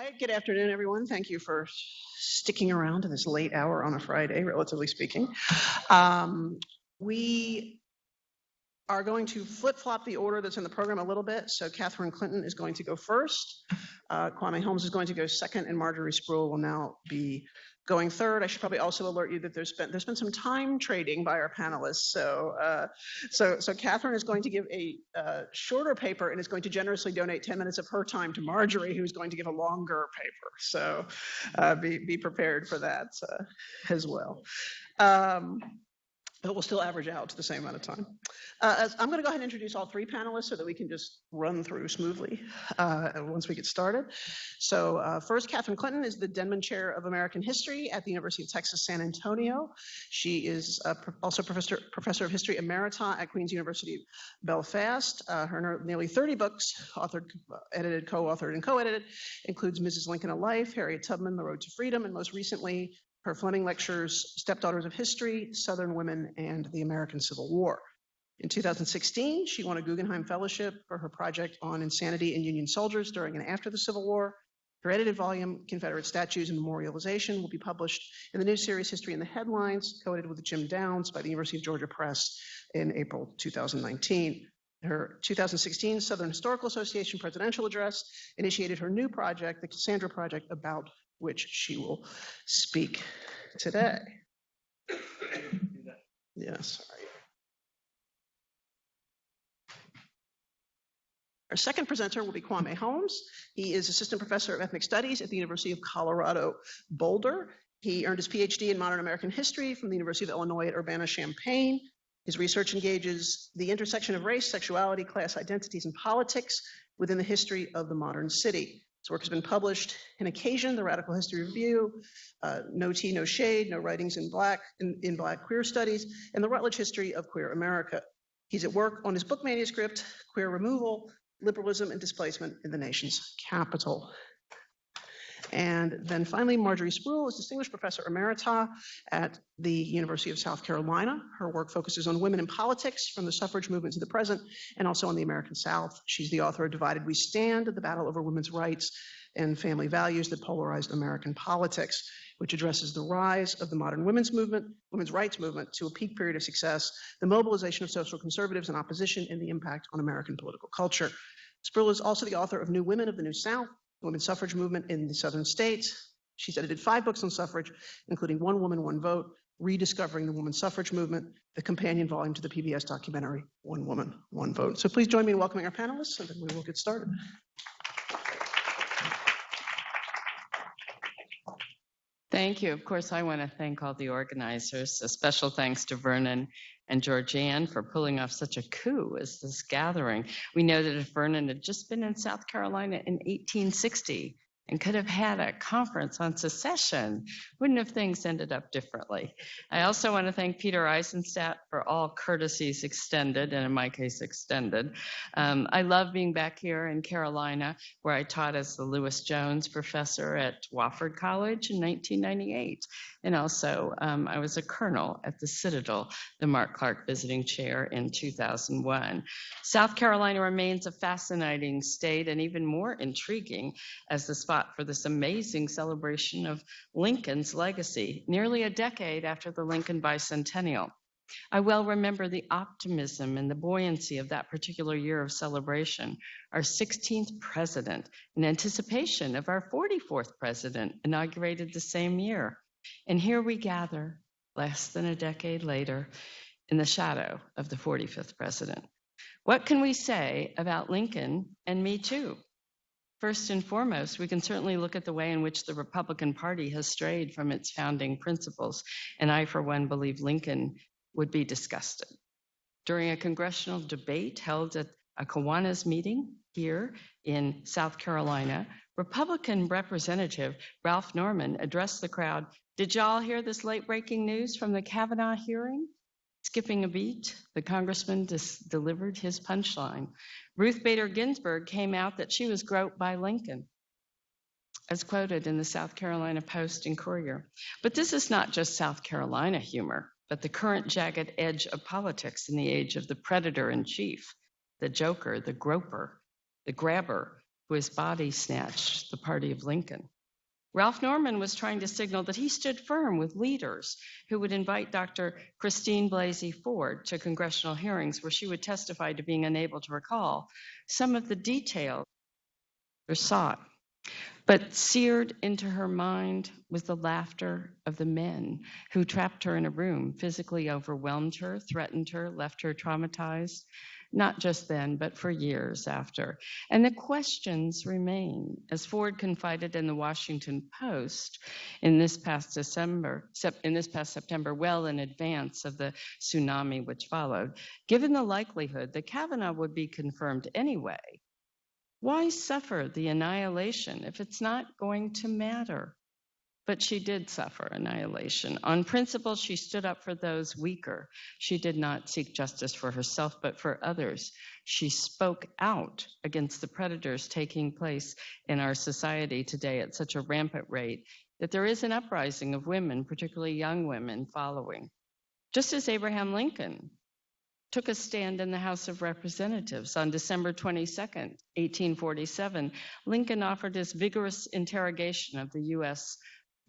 right, good afternoon, everyone. Thank you for sticking around to this late hour on a Friday, relatively speaking. We are going to flip-flop the order that's in the program a little bit. So Catherine Clinton is going to go first. Kwame Holmes is going to go second, and Marjorie Spruill will now be going third. I should probably also alert you that there's been some time trading by our panelists. So Catherine is going to give a shorter paper and is going to generously donate 10 minutes of her time to Marjorie, who's going to give a longer paper. So be prepared for that as well. But we'll still average out to the same amount of time. I'm going to go ahead and introduce all three panelists so that we can just run through smoothly once we get started. So first, Catherine Clinton is the Denman Chair of American History at the University of Texas, San Antonio. She is also Professor of History Emerita at Queen's University, Belfast. Her nearly 30 books, authored, edited, co-authored, and co-edited, includes Mrs. Lincoln, A Life, Harriet Tubman, The Road to Freedom, and most recently, her Fleming Lectures, Stepdaughters of History, Southern Women, and the American Civil War. In 2016, she won a Guggenheim Fellowship for her project on insanity in Union soldiers during and after the Civil War. Her edited volume, Confederate Statues and Memorialization, will be published in the new series History in the Headlines, co-edited with Jim Downs by the University of Georgia Press in April 2019. Her 2016 Southern Historical Association presidential address initiated her new project, the Cassandra Project, about which she will speak today. Yes, sorry. Our second presenter will be Kwame Holmes. He is Assistant Professor of Ethnic Studies at the University of Colorado, Boulder. He earned his PhD in Modern American History from the University of Illinois at Urbana-Champaign. His research engages the intersection of race, sexuality, class identities, and politics within the history of the modern city. His work has been published in Occasion, the Radical History Review, No Tea, No Shade, No Writings in Black Queer Studies, and the Rutledge History of Queer America. He's at work on his book manuscript, Queer Removal, Liberalism and Displacement in the Nation's Capital. And then finally, Marjorie Spruill is Distinguished Professor Emerita at the University of South Carolina. Her work focuses on women in politics from the suffrage movement to the present, and also on the American South. She's the author of Divided We Stand, The Battle Over Women's Rights and Family Values That Polarized American Politics, which addresses the rise of the modern women's rights movement to a peak period of success, the mobilization of social conservatives and opposition, and the impact on American political culture. Spruill is also the author of New Women of the New South, Women's Suffrage Movement in the Southern States. She's edited 5 books on suffrage, including One Woman, One Vote, Rediscovering the Women's Suffrage Movement, the companion volume to the PBS documentary, One Woman, One Vote. So please join me in welcoming our panelists, and then we will get started. Thank you. Of course, I want to thank all the organizers. A special thanks to Vernon and Georgianne for pulling off such a coup as this gathering. We know that if Vernon had just been in South Carolina in 1860 and could have had a conference on secession, wouldn't have things ended up differently. I also want to thank Peter Eisenstadt for all courtesies extended, and in my case, extended. I love being back here in Carolina, where I taught as the Lewis Jones Professor at Wofford College in 1998. And also, I was a colonel at the Citadel, the Mark Clark Visiting Chair in 2001. South Carolina remains a fascinating state and even more intriguing as the spot for this amazing celebration of Lincoln's legacy, nearly a decade after the Lincoln Bicentennial. I well remember the optimism and the buoyancy of that particular year of celebration, our 16th president, in anticipation of our 44th president, inaugurated the same year. And here we gather, less than a decade later, in the shadow of the 45th president. What can we say about Lincoln and Me Too? First and foremost, we can certainly look at the way in which the Republican Party has strayed from its founding principles, and I, for one, believe Lincoln would be disgusted. During a congressional debate held at a Kiwanis meeting here in South Carolina, Republican Representative Ralph Norman addressed the crowd, "Did y'all hear this late-breaking news from the Kavanaugh hearing?" Skipping a beat, the congressman delivered his punchline. Ruth Bader Ginsburg came out that she was groped by Lincoln, as quoted in the South Carolina Post and Courier. But this is not just South Carolina humor, but the current jagged edge of politics in the age of the predator in chief, the joker, the groper, the grabber, who his body snatched the party of Lincoln. Ralph Norman was trying to signal that he stood firm with leaders who would invite Dr. Christine Blasey Ford to congressional hearings where she would testify to being unable to recall some of the details were sought. But seared into her mind was the laughter of the men who trapped her in a room, physically overwhelmed her, threatened her, left her traumatized, not just then, but for years after. And the questions remain, as Ford confided in the Washington Post in this past September, well in advance of the tsunami which followed. Given the likelihood that Kavanaugh would be confirmed anyway, why suffer the annihilation if it's not going to matter? But she did suffer annihilation. On principle, she stood up for those weaker. She did not seek justice for herself, but for others. She spoke out against the predators taking place in our society today at such a rampant rate that there is an uprising of women, particularly young women, following. Just as Abraham Lincoln took a stand in the House of Representatives on December 22nd, 1847, Lincoln offered his vigorous interrogation of the U.S.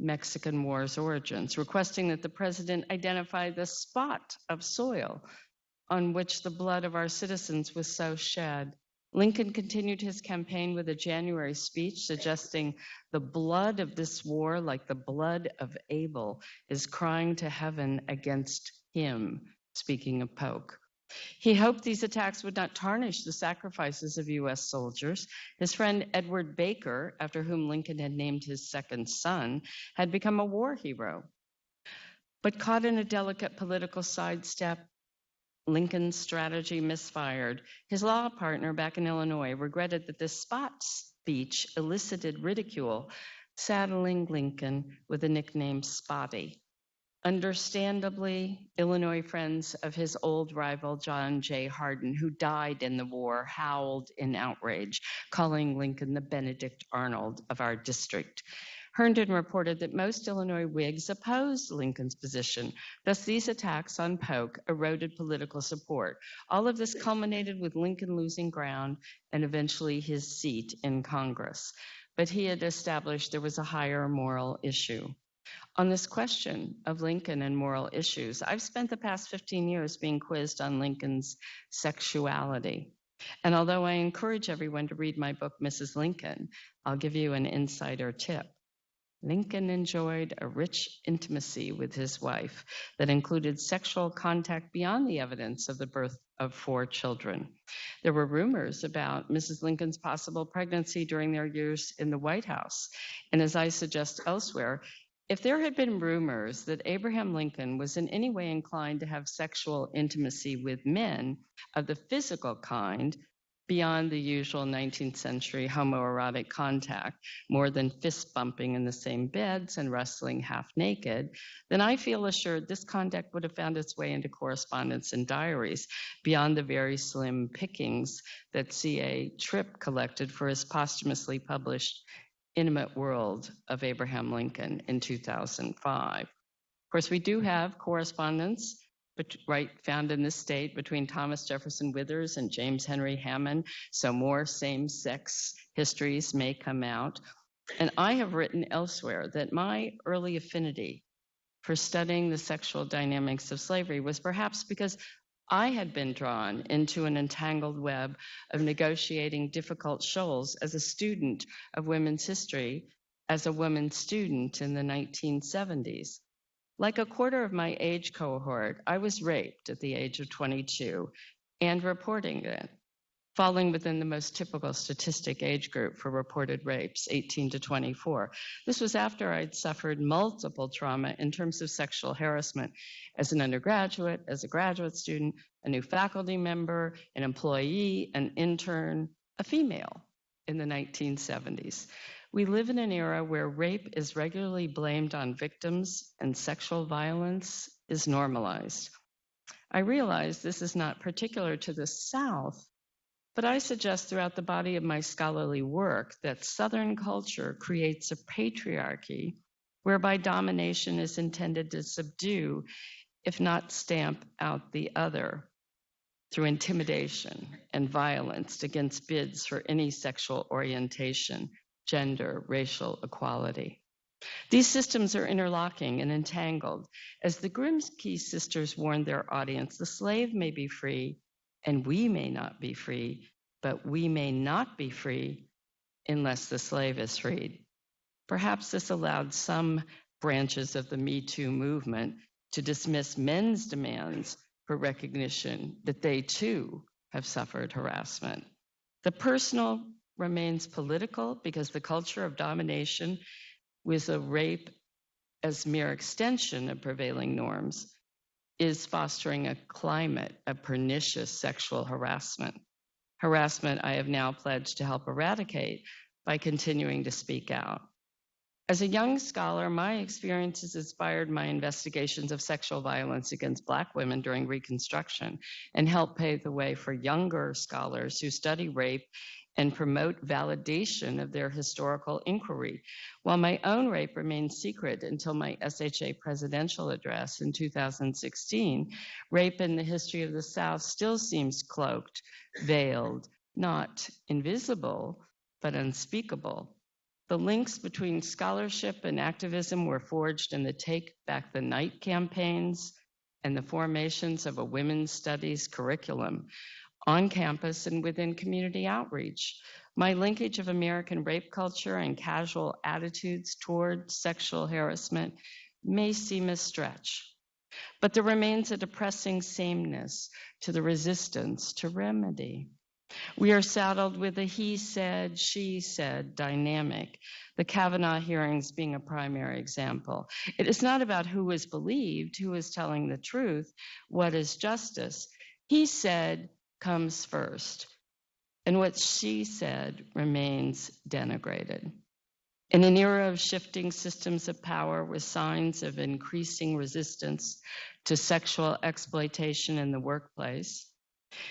Mexican War's origins, requesting that the president identify the spot of soil on which the blood of our citizens was so shed. Lincoln continued his campaign with a January speech suggesting the blood of this war, like the blood of Abel, is crying to heaven against him, speaking of Polk. He hoped these attacks would not tarnish the sacrifices of U.S. soldiers. His friend Edward Baker, after whom Lincoln had named his second son, had become a war hero. But caught in a delicate political sidestep, Lincoln's strategy misfired. His law partner back in Illinois regretted that this spot speech elicited ridicule, saddling Lincoln with the nickname Spotty. Understandably, Illinois friends of his old rival, John J. Hardin, who died in the war, howled in outrage, calling Lincoln the Benedict Arnold of our district. Herndon reported that most Illinois Whigs opposed Lincoln's position. Thus, these attacks on Polk eroded political support. All of this culminated with Lincoln losing ground and eventually his seat in Congress. But he had established there was a higher moral issue. On this question of Lincoln and moral issues, I've spent the past 15 years being quizzed on Lincoln's sexuality. And although I encourage everyone to read my book, Mrs. Lincoln, I'll give you an insider tip. Lincoln enjoyed a rich intimacy with his wife that included sexual contact beyond the evidence of the birth of 4 children. There were rumors about Mrs. Lincoln's possible pregnancy during their years in the White House. And as I suggest elsewhere, if there had been rumors that Abraham Lincoln was in any way inclined to have sexual intimacy with men of the physical kind, beyond the usual 19th century homoerotic contact, more than fist bumping in the same beds and wrestling half naked, then I feel assured this conduct would have found its way into correspondence and diaries beyond the very slim pickings that C.A. Tripp collected for his posthumously published Intimate World of Abraham Lincoln in 2005. Of course, we do have correspondence found in this state between Thomas Jefferson Withers and James Henry Hammond, so more same-sex histories may come out. And I have written elsewhere that my early affinity for studying the sexual dynamics of slavery was perhaps because I had been drawn into an entangled web of negotiating difficult shoals as a student of women's history, as a woman student in the 1970s. Like a quarter of my age cohort, I was raped at the age of 22 and reporting it, falling within the most typical statistic age group for reported rapes, 18 to 24. This was after I'd suffered multiple trauma in terms of sexual harassment as an undergraduate, as a graduate student, a new faculty member, an employee, an intern, a female in the 1970s. We live in an era where rape is regularly blamed on victims and sexual violence is normalized. I realize this is not particular to the South, but I suggest throughout the body of my scholarly work that Southern culture creates a patriarchy whereby domination is intended to subdue, if not stamp out the other. through intimidation and violence against bids for any sexual orientation, gender, racial equality. These systems are interlocking and entangled. As the Grimsby sisters warned their audience, the slave may be free and we may not be free, but we may not be free unless the slave is freed. Perhaps this allowed some branches of the Me Too movement to dismiss men's demands for recognition that they too have suffered harassment. The personal remains political because the culture of domination with a rape as mere extension of prevailing norms is fostering a climate of pernicious sexual harassment. Harassment I have now pledged to help eradicate by continuing to speak out. As a young scholar, my experiences inspired my investigations of sexual violence against Black women during Reconstruction and helped pave the way for younger scholars who study rape and promote validation of their historical inquiry. While my own rape remained secret until my SHA presidential address in 2016, rape in the history of the South still seems cloaked, veiled, not invisible, but unspeakable. The links between scholarship and activism were forged in the Take Back the Night campaigns and the formations of a women's studies curriculum on campus and within community outreach. My linkage of American rape culture and casual attitudes toward sexual harassment may seem a stretch, but there remains a depressing sameness to the resistance to remedy. We are saddled with a he said, she said dynamic, the Kavanaugh hearings being a primary example. It is not about who is believed, who is telling the truth, what is justice. He said comes first, and what she said remains denigrated. In an era of shifting systems of power with signs of increasing resistance to sexual exploitation in the workplace,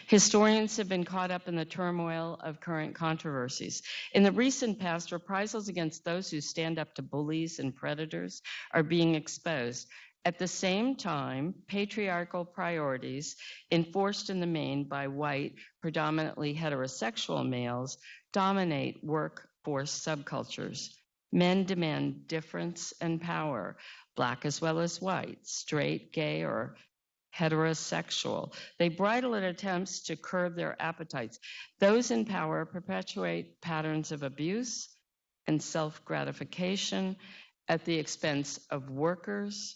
historians have been caught up in the turmoil of current controversies. In the recent past, reprisals against those who stand up to bullies and predators are being exposed. At the same time, patriarchal priorities, enforced in the main by white, predominantly heterosexual males, dominate workforce subcultures. Men demand difference and power, Black as well as white, straight, gay, or heterosexual. They bridle at attempts to curb their appetites. Those in power perpetuate patterns of abuse and self-gratification at the expense of workers,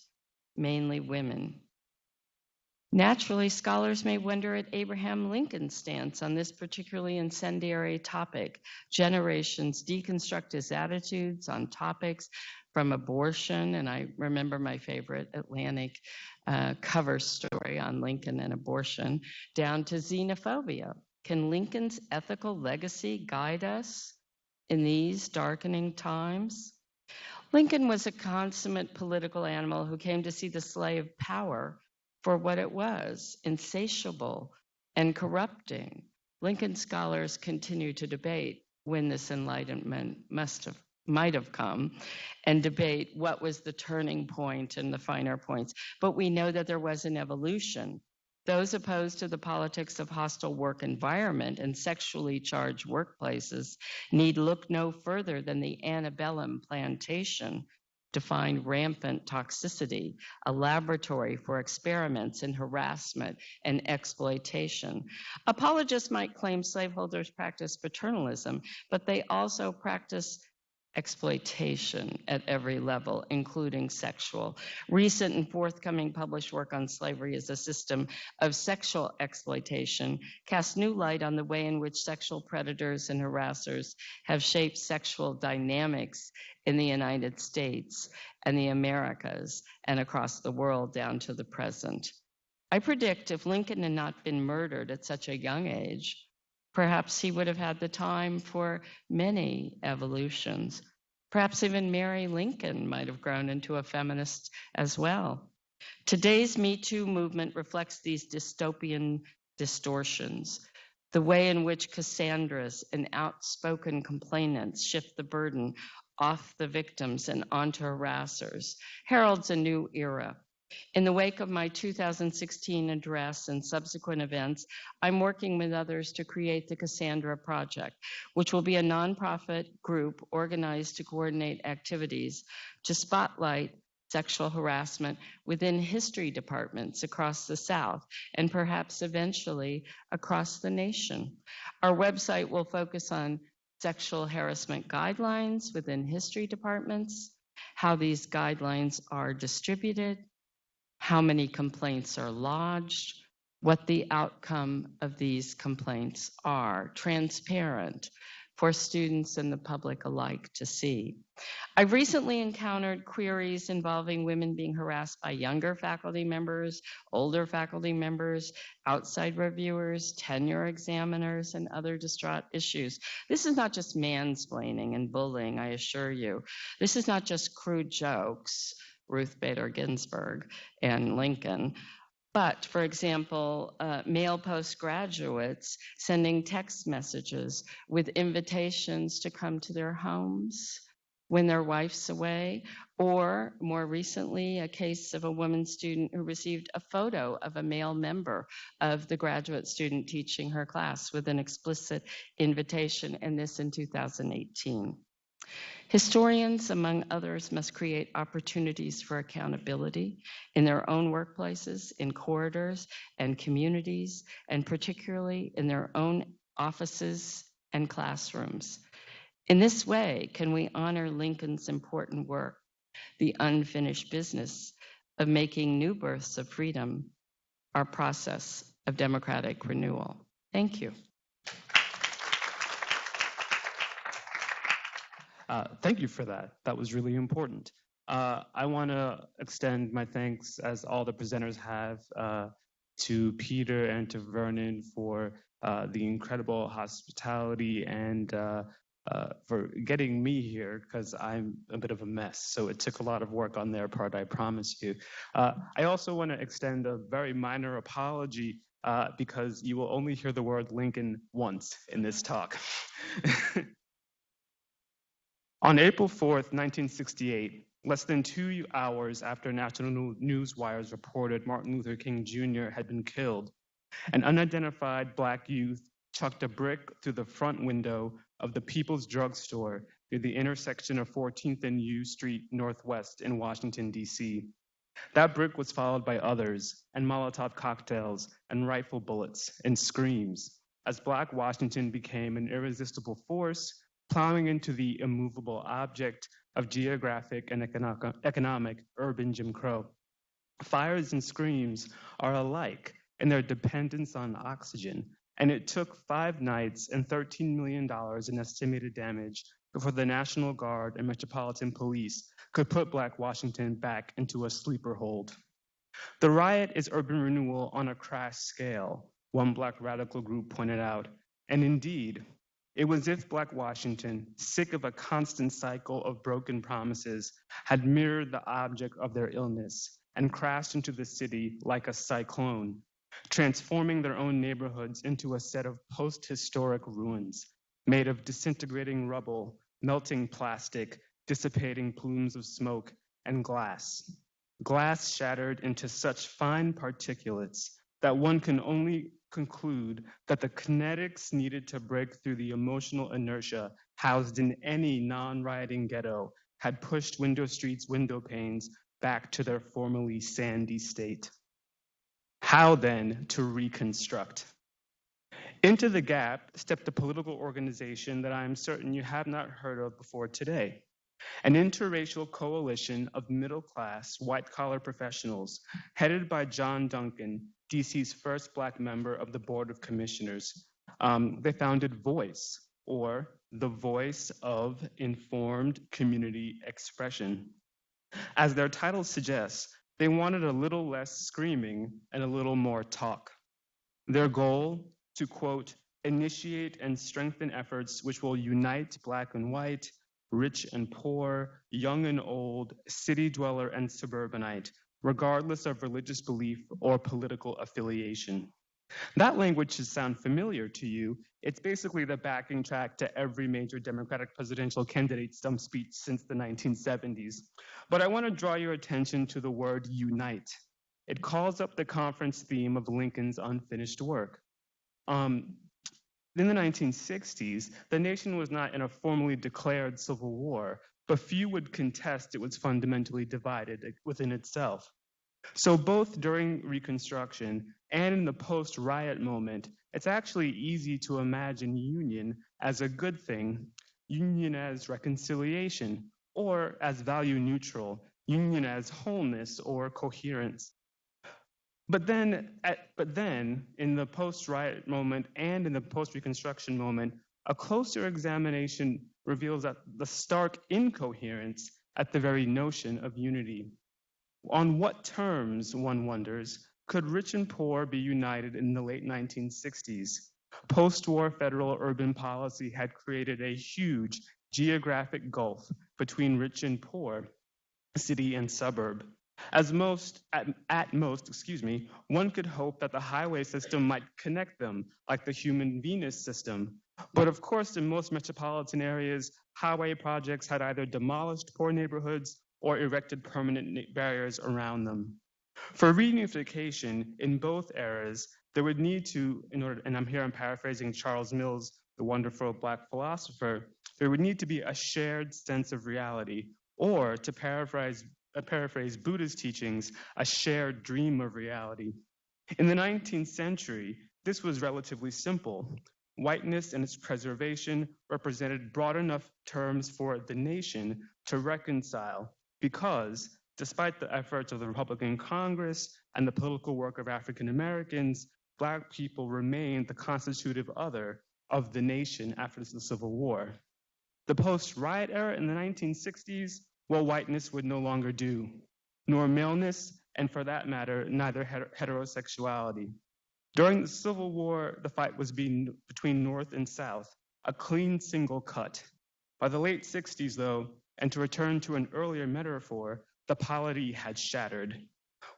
mainly women. Naturally, scholars may wonder at Abraham Lincoln's stance on this particularly incendiary topic. Generations deconstruct his attitudes on topics from abortion, and I remember my favorite Atlantic cover story on Lincoln and abortion, down to xenophobia. Can Lincoln's ethical legacy guide us in these darkening times? Lincoln was a consummate political animal who came to see the slave power for what it was, insatiable and corrupting. Lincoln scholars continue to debate when this enlightenment might have come, and debate what was the turning point and the finer points. But we know that there was an evolution. Those opposed to the politics of hostile work environment and sexually charged workplaces need look no further than the antebellum plantation to find rampant toxicity, a laboratory for experiments in harassment and exploitation. Apologists might claim slaveholders practice paternalism, but they also practice exploitation at every level, including sexual. Recent and forthcoming published work on slavery as a system of sexual exploitation casts new light on the way in which sexual predators and harassers have shaped sexual dynamics in the United States and the Americas and across the world down to the present. I predict if Lincoln had not been murdered at such a young age, perhaps he would have had the time for many evolutions. Perhaps even Mary Lincoln might have grown into a feminist as well. Today's Me Too movement reflects these dystopian distortions, the way in which Cassandras and outspoken complainants shift the burden off the victims and onto harassers, heralds a new era, In the wake of my 2016 address and subsequent events, I'm working with others to create the Cassandra Project, which will be a nonprofit group organized to coordinate activities to spotlight sexual harassment within history departments across the South and perhaps eventually across the nation. Our website will focus on sexual harassment guidelines within history departments, how these guidelines are distributed, how many complaints are lodged, what the outcome of these complaints are, transparent for students and the public alike to see. I've recently encountered queries involving women being harassed by younger faculty members, older faculty members, outside reviewers, tenure examiners, and other distraught issues. This is not just mansplaining and bullying, I assure you. This is not just crude jokes, Ruth Bader Ginsburg and Lincoln. But, for example, male postgraduates sending text messages with invitations to come to their homes when their wife's away, or more recently, a case of a woman student who received a photo of a male member of the graduate student teaching her class with an explicit invitation, and this in 2018. Historians, among others, must create opportunities for accountability in their own workplaces, in corridors and communities, and particularly in their own offices and classrooms. In this way, can we honor Lincoln's important work, the unfinished business of making new births of freedom our process of democratic renewal. Thank you. Thank you for that. That was really important. I want to extend my thanks, as all the presenters have, to Peter and to Vernon for the incredible hospitality and for getting me here, because I'm a bit of a mess. So it took a lot of work on their part, I promise you. I also want to extend a very minor apology because you will only hear the word Lincoln once in this talk. On April 4th, 1968, less than 2 hours after national news wires reported Martin Luther King Jr. had been killed, an unidentified Black youth chucked a brick through the front window of the People's Drug Store near the intersection of 14th and U Street Northwest in Washington, D.C. That brick was followed by others, and Molotov cocktails, and rifle bullets, and screams, as Black Washington became an irresistible force plowing into the immovable object of geographic and economic urban Jim Crow. Fires and screams are alike in their dependence on oxygen, and it took 5 nights and $13 million in estimated damage before the National Guard and Metropolitan Police could put Black Washington back into a sleeper hold. The riot is urban renewal on a crash scale, one Black radical group pointed out, and indeed, it was as if Black Washington, sick of a constant cycle of broken promises, had mirrored the object of their illness and crashed into the city like a cyclone, transforming their own neighborhoods into a set of post-historic ruins made of disintegrating rubble, melting plastic, dissipating plumes of smoke, and glass. Glass shattered into such fine particulates that one can only conclude that the kinetics needed to break through the emotional inertia housed in any non-rioting ghetto had pushed Window Street's window panes back to their formerly sandy state. How then to reconstruct? Into the gap stepped a political organization that I am certain you have not heard of before today, an interracial coalition of middle-class, white-collar professionals headed by John Duncan, DC's first Black member of the Board of Commissioners. They founded Voice, or the Voice of Informed Community Expression. As their title suggests, they wanted a little less screaming and a little more talk. Their goal, to quote, initiate and strengthen efforts which will unite Black and white, rich and poor, young and old, city dweller and suburbanite, regardless of religious belief or political affiliation. That language should sound familiar to you. It's basically the backing track to every major Democratic presidential candidate's stump speech since the 1970s. But I want to draw your attention to the word unite. it calls up the conference theme of Lincoln's unfinished work. In the 1960s, the nation was not in a formally declared civil war, but few would contest it was fundamentally divided within itself. So both during Reconstruction and in the post-riot moment, it's actually easy to imagine union as a good thing, union as reconciliation, or as value neutral, union as wholeness or coherence. But then, in the post-riot moment and in the post-Reconstruction moment, a closer examination reveals that the stark incoherence at the very notion of unity. On what terms, one wonders, could rich and poor be united in the late 1960s? Post-war federal urban policy had created a huge geographic gulf between rich and poor, city and suburb. At most, one could hope that the highway system might connect them, like the human Venus system. But of course, in most metropolitan areas, highway projects had either demolished poor neighborhoods or erected permanent barriers around them. For reunification in both eras, there would need to, and I'm paraphrasing Charles Mills, the wonderful Black philosopher, there would need to be a shared sense of reality, or to paraphrase Buddha's teachings, a shared dream of reality. In the 19th century, this was relatively simple. Whiteness and its preservation represented broad enough terms for the nation to reconcile, because despite the efforts of the Republican Congress and the political work of African Americans, Black people remained the constitutive other of the nation after the Civil War. The post-riot era in the 1960s, well, whiteness would no longer do, nor maleness, and for that matter, neither heterosexuality. During the Civil War, the fight was between North and South, a clean single cut. By the late 60s, though, and to return to an earlier metaphor, the polity had shattered.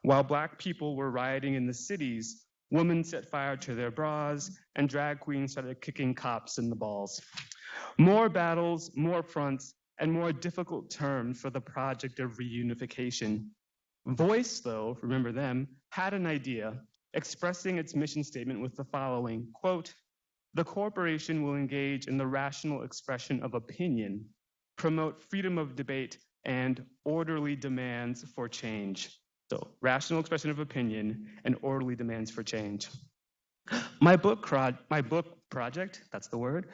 While Black people were rioting in the cities, women set fire to their bras, and drag queens started kicking cops in the balls. More battles, more fronts, and more difficult terms for the project of reunification. Voice, though, remember them, had an idea, expressing its mission statement with the following, quote, "The corporation will engage in the rational expression of opinion, promote freedom of debate, and orderly demands for change." So, rational expression of opinion and orderly demands for change. My book project, that's the word,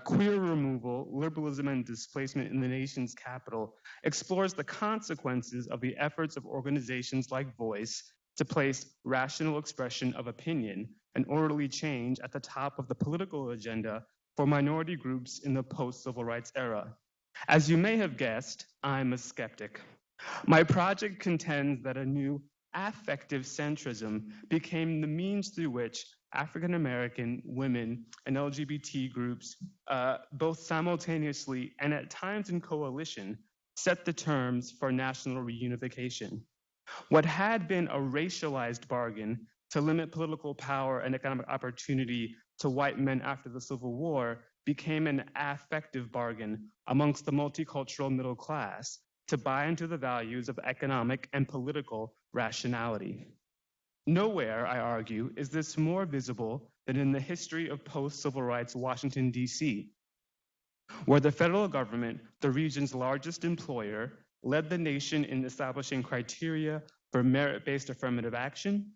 Queer Removal, Liberalism and Displacement in the Nation's Capital, explores the consequences of the efforts of organizations like Voice to place rational expression of opinion and orderly change at the top of the political agenda for minority groups in the post-civil rights era. As you may have guessed, I'm a skeptic. My project contends that a new affective centrism became the means through which African American, women, and LGBT groups, both simultaneously and at times in coalition, set the terms for national reunification. What had been a racialized bargain to limit political power and economic opportunity to white men after the Civil War became an affective bargain amongst the multicultural middle class to buy into the values of economic and political rationality. Nowhere, I argue, is this more visible than in the history of post-civil rights Washington, D.C., where the federal government, the region's largest employer, led the nation in establishing criteria for merit-based affirmative action,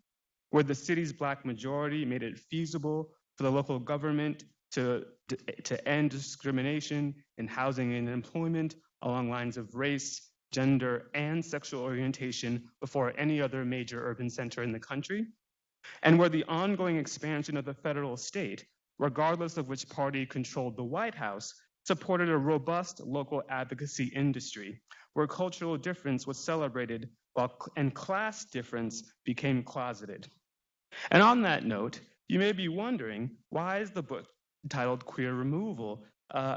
where the city's Black majority made it feasible for the local government to end discrimination in housing and employment along lines of race, gender, and sexual orientation before any other major urban center in the country, and where the ongoing expansion of the federal state, regardless of which party controlled the White House, supported a robust local advocacy industry, where cultural difference was celebrated and class difference became closeted. And on that note, you may be wondering, why is the book titled Queer Removal?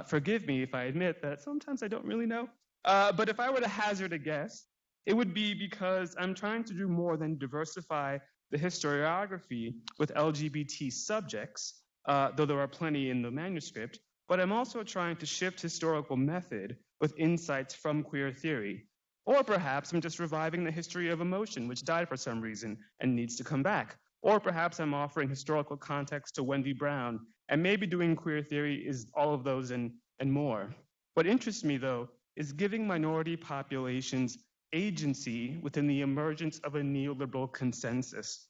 Forgive me if I admit that sometimes I don't really know. But if I were to hazard a guess, it would be because I'm trying to do more than diversify the historiography with LGBT subjects, though there are plenty in the manuscript, but I'm also trying to shift historical method with insights from queer theory, Or perhaps I'm just reviving the history of emotion, which died for some reason and needs to come back. Or perhaps I'm offering historical context to Wendy Brown, and maybe doing queer theory is all of those and more. What interests me, though, is giving minority populations agency within the emergence of a neoliberal consensus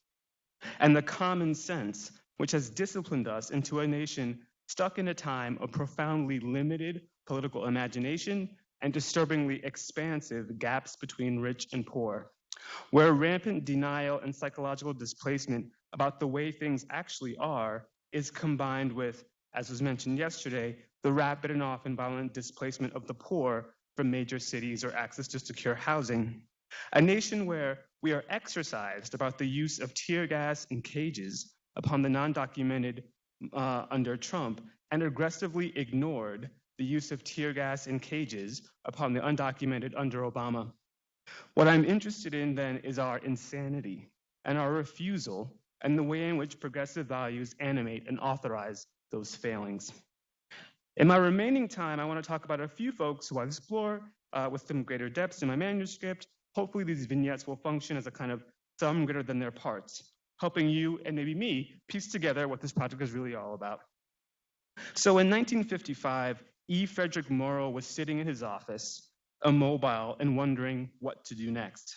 and the common sense, which has disciplined us into a nation stuck in a time of profoundly limited political imagination and disturbingly expansive gaps between rich and poor, where rampant denial and psychological displacement about the way things actually are is combined with, as was mentioned yesterday, the rapid and often violent displacement of the poor from major cities or access to secure housing. A nation where we are exercised about the use of tear gas and cages upon the non-documented under Trump and aggressively ignored the use of tear gas and cages upon the undocumented under Obama. What I'm interested in then is our insanity and our refusal and the way in which progressive values animate and authorize those failings. In my remaining time, I want to talk about a few folks who I explore with some greater depths in my manuscript. Hopefully these vignettes will function as a kind of sum greater than their parts, helping you and maybe me piece together what this project is really all about. So in 1955, E. Frederick Morrow was sitting in his office, immobile and wondering what to do next.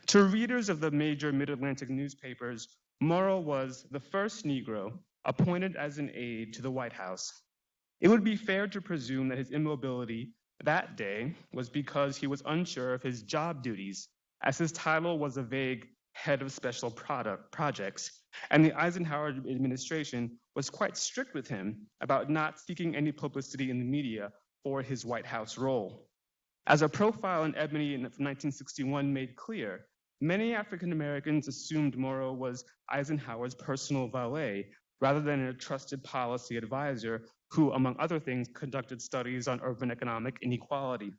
To readers of the major mid-Atlantic newspapers, Morrow was the first Negro appointed as an aide to the White House. It would be fair to presume that his immobility that day was because he was unsure of his job duties, as his title was a vague head of special projects, and the Eisenhower administration was quite strict with him about not seeking any publicity in the media for his White House role. As a profile in Ebony in 1961 made clear, many African Americans assumed Morrow was Eisenhower's personal valet rather than a trusted policy advisor who, among other things, conducted studies on urban economic inequality.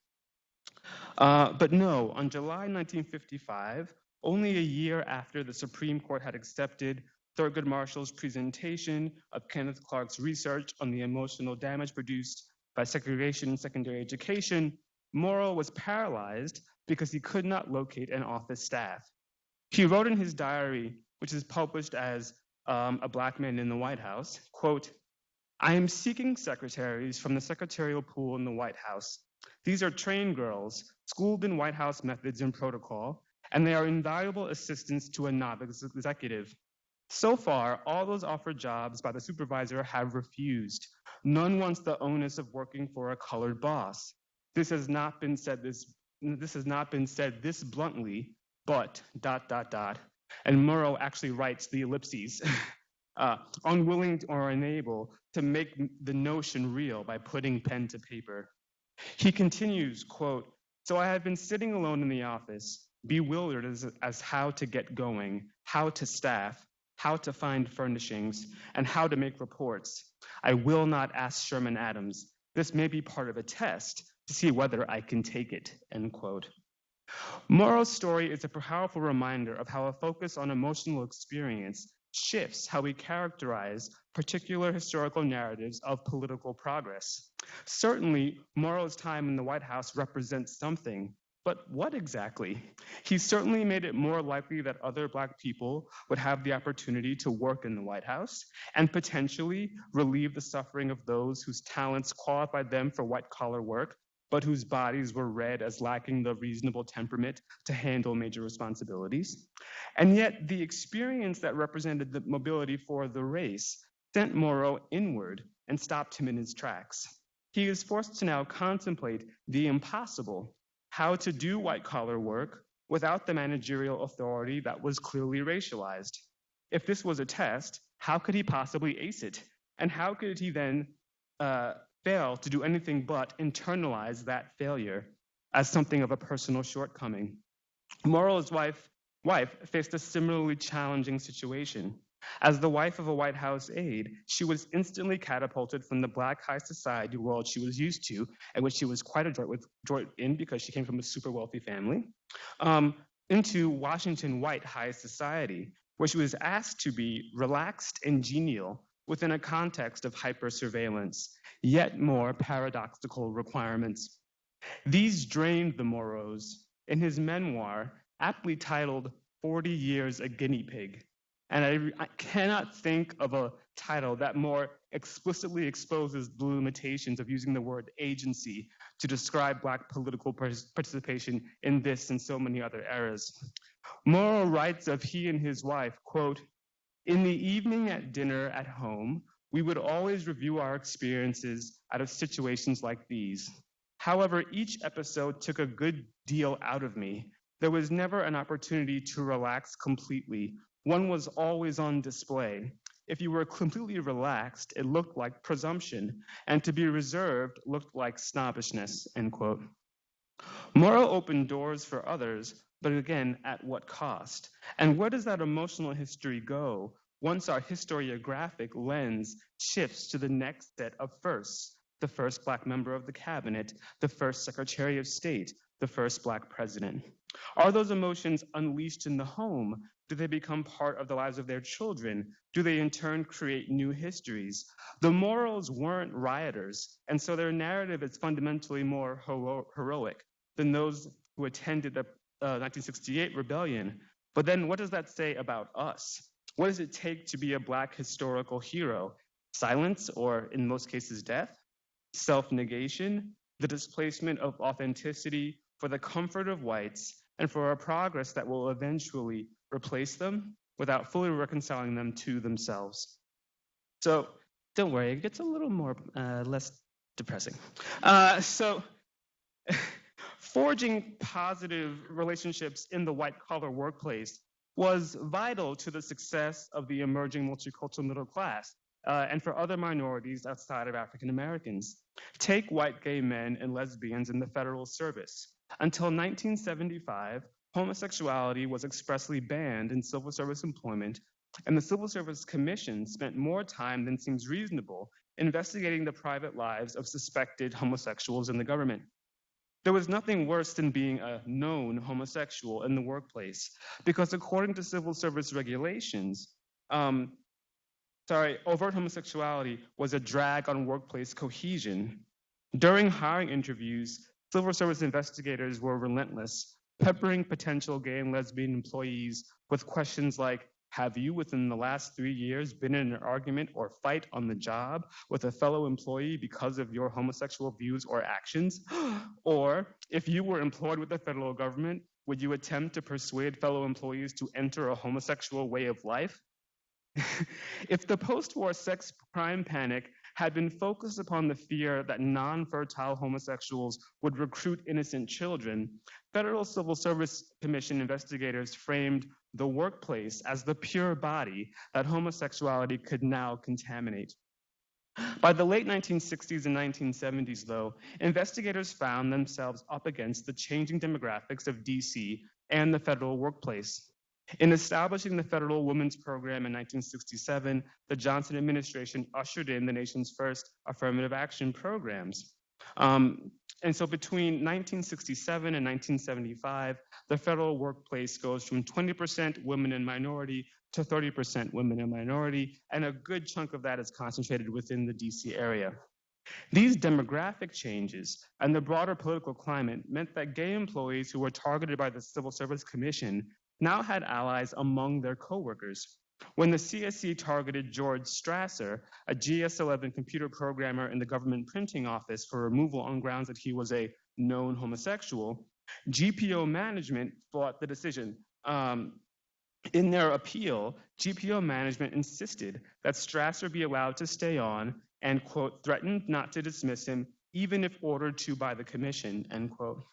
But no, on July 1955, only a year after the Supreme Court had accepted Thurgood Marshall's presentation of Kenneth Clark's research on the emotional damage produced by segregation in secondary education, Morrow was paralyzed because he could not locate an office staff. He wrote in his diary, which is published as A Black Man in the White House, quote, "I am seeking secretaries from the secretarial pool in the White House. These are trained girls, schooled in White House methods and protocol, and they are invaluable assistants to a novice executive. So far, all those offered jobs by the supervisor have refused. None wants the onus of working for a colored boss. This has not been said this bluntly, but ... And Morrow actually writes the ellipses, unwilling or unable to make the notion real by putting pen to paper. He continues, quote, "So I have been sitting alone in the office, bewildered as how to get going, how to staff, how to find furnishings, and how to make reports. I will not ask Sherman Adams. This may be part of a test to see whether I can take it," end quote. Morrow's story is a powerful reminder of how a focus on emotional experience shifts how we characterize particular historical narratives of political progress. Certainly, Morrow's time in the White House represents something, but what exactly? He certainly made it more likely that other Black people would have the opportunity to work in the White House and potentially relieve the suffering of those whose talents qualified them for white-collar work, but whose bodies were read as lacking the reasonable temperament to handle major responsibilities. And yet, the experience that represented the mobility for the race sent Morrow inward and stopped him in his tracks. He is forced to now contemplate the impossible, how to do white-collar work without the managerial authority that was clearly racialized. If this was a test, how could he possibly ace it? And how could he then fail to do anything but internalize that failure as something of a personal shortcoming? Morrow's wife faced a similarly challenging situation. As the wife of a White House aide, she was instantly catapulted from the Black high society world she was used to, and which she was quite adroit in because she came from a super wealthy family, into Washington white high society, where she was asked to be relaxed and genial within a context of hyper-surveillance, yet more paradoxical requirements. These drained the Morrows in his memoir, aptly titled 40 Years a Guinea Pig. And I cannot think of a title that more explicitly exposes the limitations of using the word agency to describe Black political participation in this and so many other eras. Morrow writes of he and his wife, quote, "In the evening at dinner at home, we would always review our experiences out of situations like these. However, each episode took a good deal out of me. There was never an opportunity to relax completely. One was always on display. If you were completely relaxed, it looked like presumption, and to be reserved looked like snobbishness," end quote. Morrow opened doors for others, but again, at what cost? And where does that emotional history go once our historiographic lens shifts to the next set of firsts? The first Black member of the cabinet, the first Secretary of State, the first Black president. Are those emotions unleashed in the home? Do they become part of the lives of their children? Do they in turn create new histories? The Morrows weren't rioters, and so their narrative is fundamentally more heroic than those who attended the 1968 rebellion. But then what does that say about us? What does it take to be a Black historical hero? Silence, or in most cases, death? Self-negation? The displacement of authenticity for the comfort of whites and for a progress that will eventually replace them without fully reconciling them to themselves. So don't worry, it gets a little more less depressing. Forging positive relationships in the white-collar workplace was vital to the success of the emerging multicultural middle class and for other minorities outside of African Americans. Take white gay men and lesbians in the federal service. Until 1975, homosexuality was expressly banned in civil service employment, and the Civil Service Commission spent more time than seems reasonable investigating the private lives of suspected homosexuals in the government. There was nothing worse than being a known homosexual in the workplace, because according to civil service regulations, overt homosexuality was a drag on workplace cohesion. During hiring interviews, civil service investigators were relentless, peppering potential gay and lesbian employees with questions like, have you within the last 3 years been in an argument or fight on the job with a fellow employee because of your homosexual views or actions? Or if you were employed with the federal government, would you attempt to persuade fellow employees to enter a homosexual way of life? If the post-war sex crime panic had been focused upon the fear that non-fertile homosexuals would recruit innocent children, Federal Civil Service Commission investigators framed the workplace as the pure body that homosexuality could now contaminate. By the late 1960s and 1970s, though, investigators found themselves up against the changing demographics of DC and the federal workplace. In establishing the Federal Women's Program in 1967, the Johnson administration ushered in the nation's first affirmative action programs. And so between 1967 and 1975, the federal workplace goes from 20% women and minority to 30% women and minority, and a good chunk of that is concentrated within the DC area. These demographic changes and the broader political climate meant that gay employees who were targeted by the Civil Service Commission now had allies among their coworkers. When the CSC targeted George Strasser, a GS-11 computer programmer in the government printing office, for removal on grounds that he was a known homosexual, GPO management fought the decision. In their appeal, GPO management insisted that Strasser be allowed to stay on and, quote, threatened not to dismiss him even if ordered to by the commission, end quote.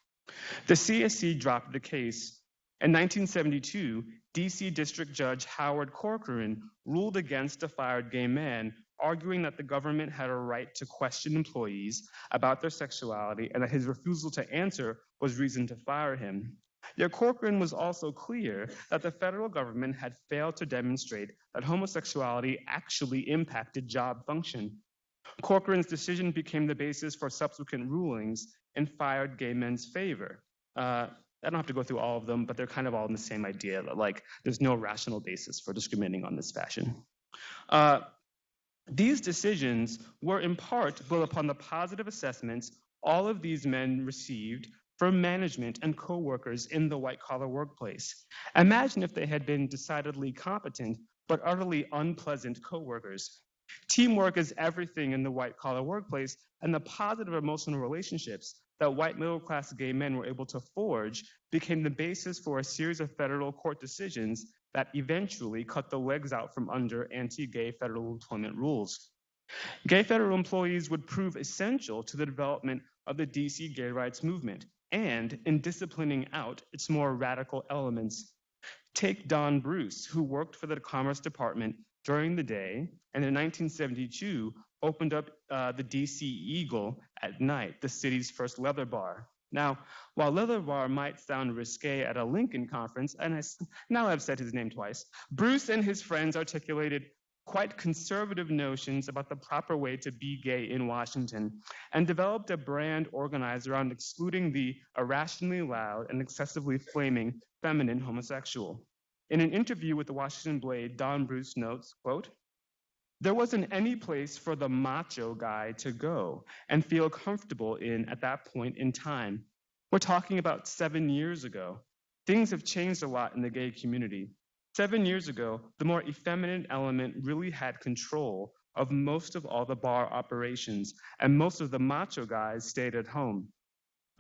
The CSC dropped the case. In 1972, DC District Judge Howard Corcoran ruled against a fired gay man, arguing that the government had a right to question employees about their sexuality and that his refusal to answer was reason to fire him. Yet Corcoran was also clear that the federal government had failed to demonstrate that homosexuality actually impacted job function. Corcoran's decision became the basis for subsequent rulings in fired gay men's favor. I don't have to go through all of them, but they're kind of all in the same idea that, like, there's no rational basis for discriminating on this fashion. These decisions were in part built upon the positive assessments all of these men received for management and co-workers in the white-collar workplace. Imagine if they had been decidedly competent but utterly unpleasant co-workers. Teamwork is everything in the white-collar workplace, and the positive emotional relationships that white middle-class gay men were able to forge became the basis for a series of federal court decisions that eventually cut the legs out from under anti-gay federal employment rules. Gay federal employees would prove essential to the development of the DC gay rights movement and in disciplining out its more radical elements. Take Don Bruce, who worked for the Commerce Department during the day and in 1972 opened up the DC Eagle at night, the city's first leather bar. Now, while leather bar might sound risque at a Lincoln conference, and now I've said his name twice, Bruce and his friends articulated quite conservative notions about the proper way to be gay in Washington and developed a brand organized around excluding the irrationally loud and excessively flaming feminine homosexual. In an interview with the Washington Blade, Don Bruce notes, quote, "There wasn't any place for the macho guy to go and feel comfortable in at that point in time. We're talking about 7 years ago. Things have changed a lot in the gay community. 7 years ago, the more effeminate element really had control of most of all the bar operations, and most of the macho guys stayed at home.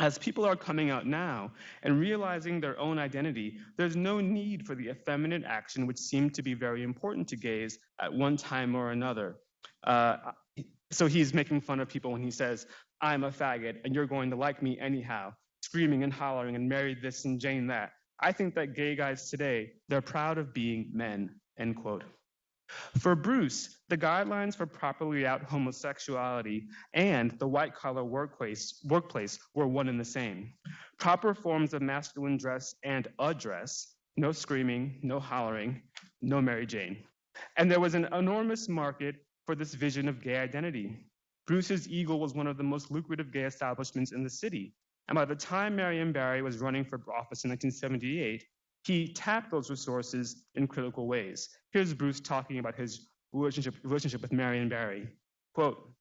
As people are coming out now and realizing their own identity, there's no need for the effeminate action which seemed to be very important to gays at one time or another." So he's making fun of people when he says, "I'm a faggot and you're going to like me anyhow," screaming and hollering and marry this and Jane that. I think that gay guys today, they're proud of being men, end quote. For Bruce, the guidelines for properly out homosexuality and the white-collar workplace were one and the same. Proper forms of masculine dress and address, no screaming, no hollering, no Mary Jane. And there was an enormous market for this vision of gay identity. Bruce's Eagle was one of the most lucrative gay establishments in the city. And by the time Marion Barry was running for office in 1978, he tapped those resources in critical ways. Here's Bruce talking about his relationship with Marion Barry. Quote,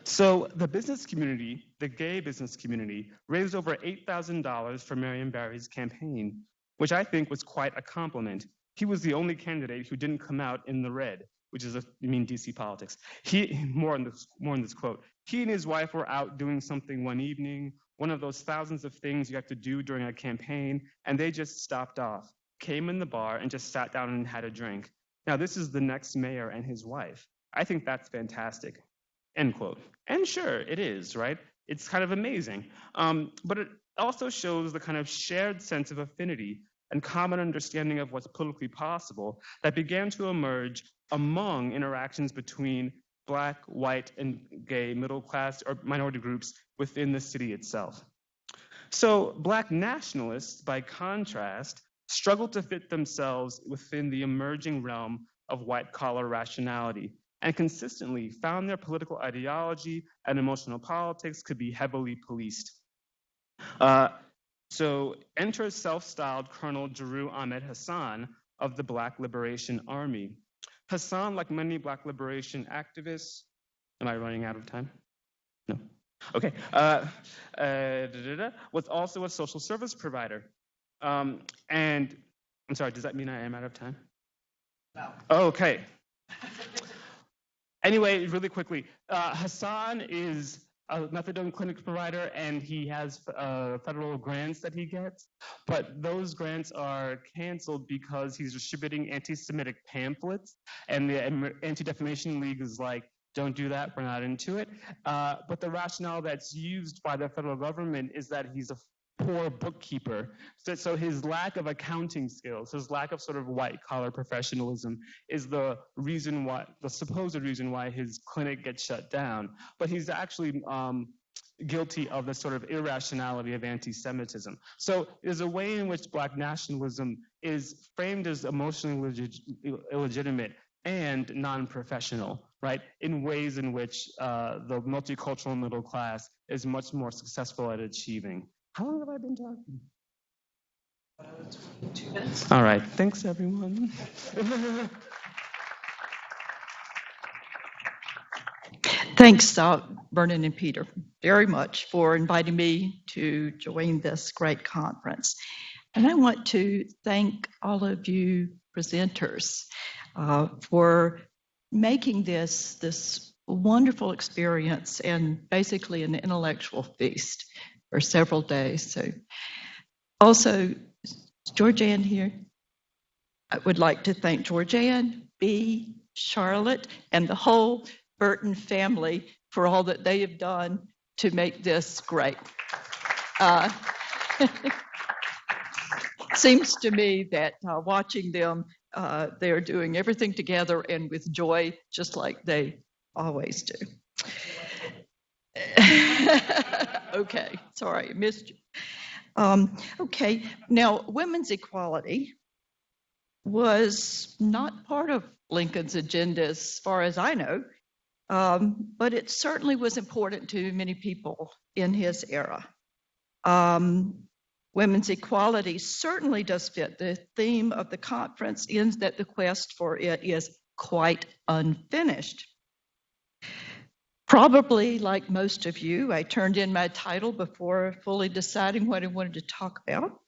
"So the business community, the gay business community, raised over $8,000 for Marion Barry's campaign, which I think was quite a compliment. He was the only candidate who didn't come out in the red," which is, DC politics. More on this quote. "He and his wife were out doing something one evening, one of those thousands of things you have to do during a campaign, and they just stopped off, came in the bar, and just sat down and had a drink. Now, this is the next mayor and his wife. I think that's fantastic," end quote. And sure, it is, right? It's kind of amazing. But it also shows the kind of shared sense of affinity and common understanding of what's politically possible that began to emerge among interactions between Black, white, and gay middle class or minority groups within the city itself. So Black nationalists, by contrast, struggled to fit themselves within the emerging realm of white-collar rationality and consistently found their political ideology and emotional politics could be heavily policed. So enter self-styled Colonel Jeru Ahmed Hassan of the Black Liberation Army. Hassan, like many Black liberation activists, am I running out of time? No. Okay. Was also a social service provider. And I'm sorry, does that mean I am out of time? No. Okay. Anyway, really quickly, Hassan is a methadone clinic provider, and he has federal grants that he gets, but those grants are canceled because he's distributing anti-Semitic pamphlets, and the Anti-Defamation League is like, don't do that, we're not into it. But the rationale that's used by the federal government is that he's a poor bookkeeper. So his lack of accounting skills, his lack of sort of white-collar professionalism is the supposed reason why his clinic gets shut down. But he's actually guilty of the sort of irrationality of anti-Semitism. So there's a way in which Black nationalism is framed as emotionally illegitimate and non-professional, right? In ways in which the multicultural middle class is much more successful at achieving. How long have I been talking? 2 minutes. All right, thanks everyone. Thanks, Vernon and Peter, very much for inviting me to join this great conference. And I want to thank all of you presenters for making this wonderful experience and basically an intellectual feast for several days. So also, is Georgianne here? I would like to thank Georgianne, B, Charlotte, and the whole Burton family for all that they have done to make this great. Seems to me that watching them, they're doing everything together and with joy, just like they always do. Okay, sorry, I missed you. Okay, now women's equality was not part of Lincoln's agenda as far as I know, but it certainly was important to many people in his era. Women's equality certainly does fit the theme of the conference in that the quest for it is quite unfinished. Probably like most of you, I turned in my title before fully deciding what I wanted to talk about.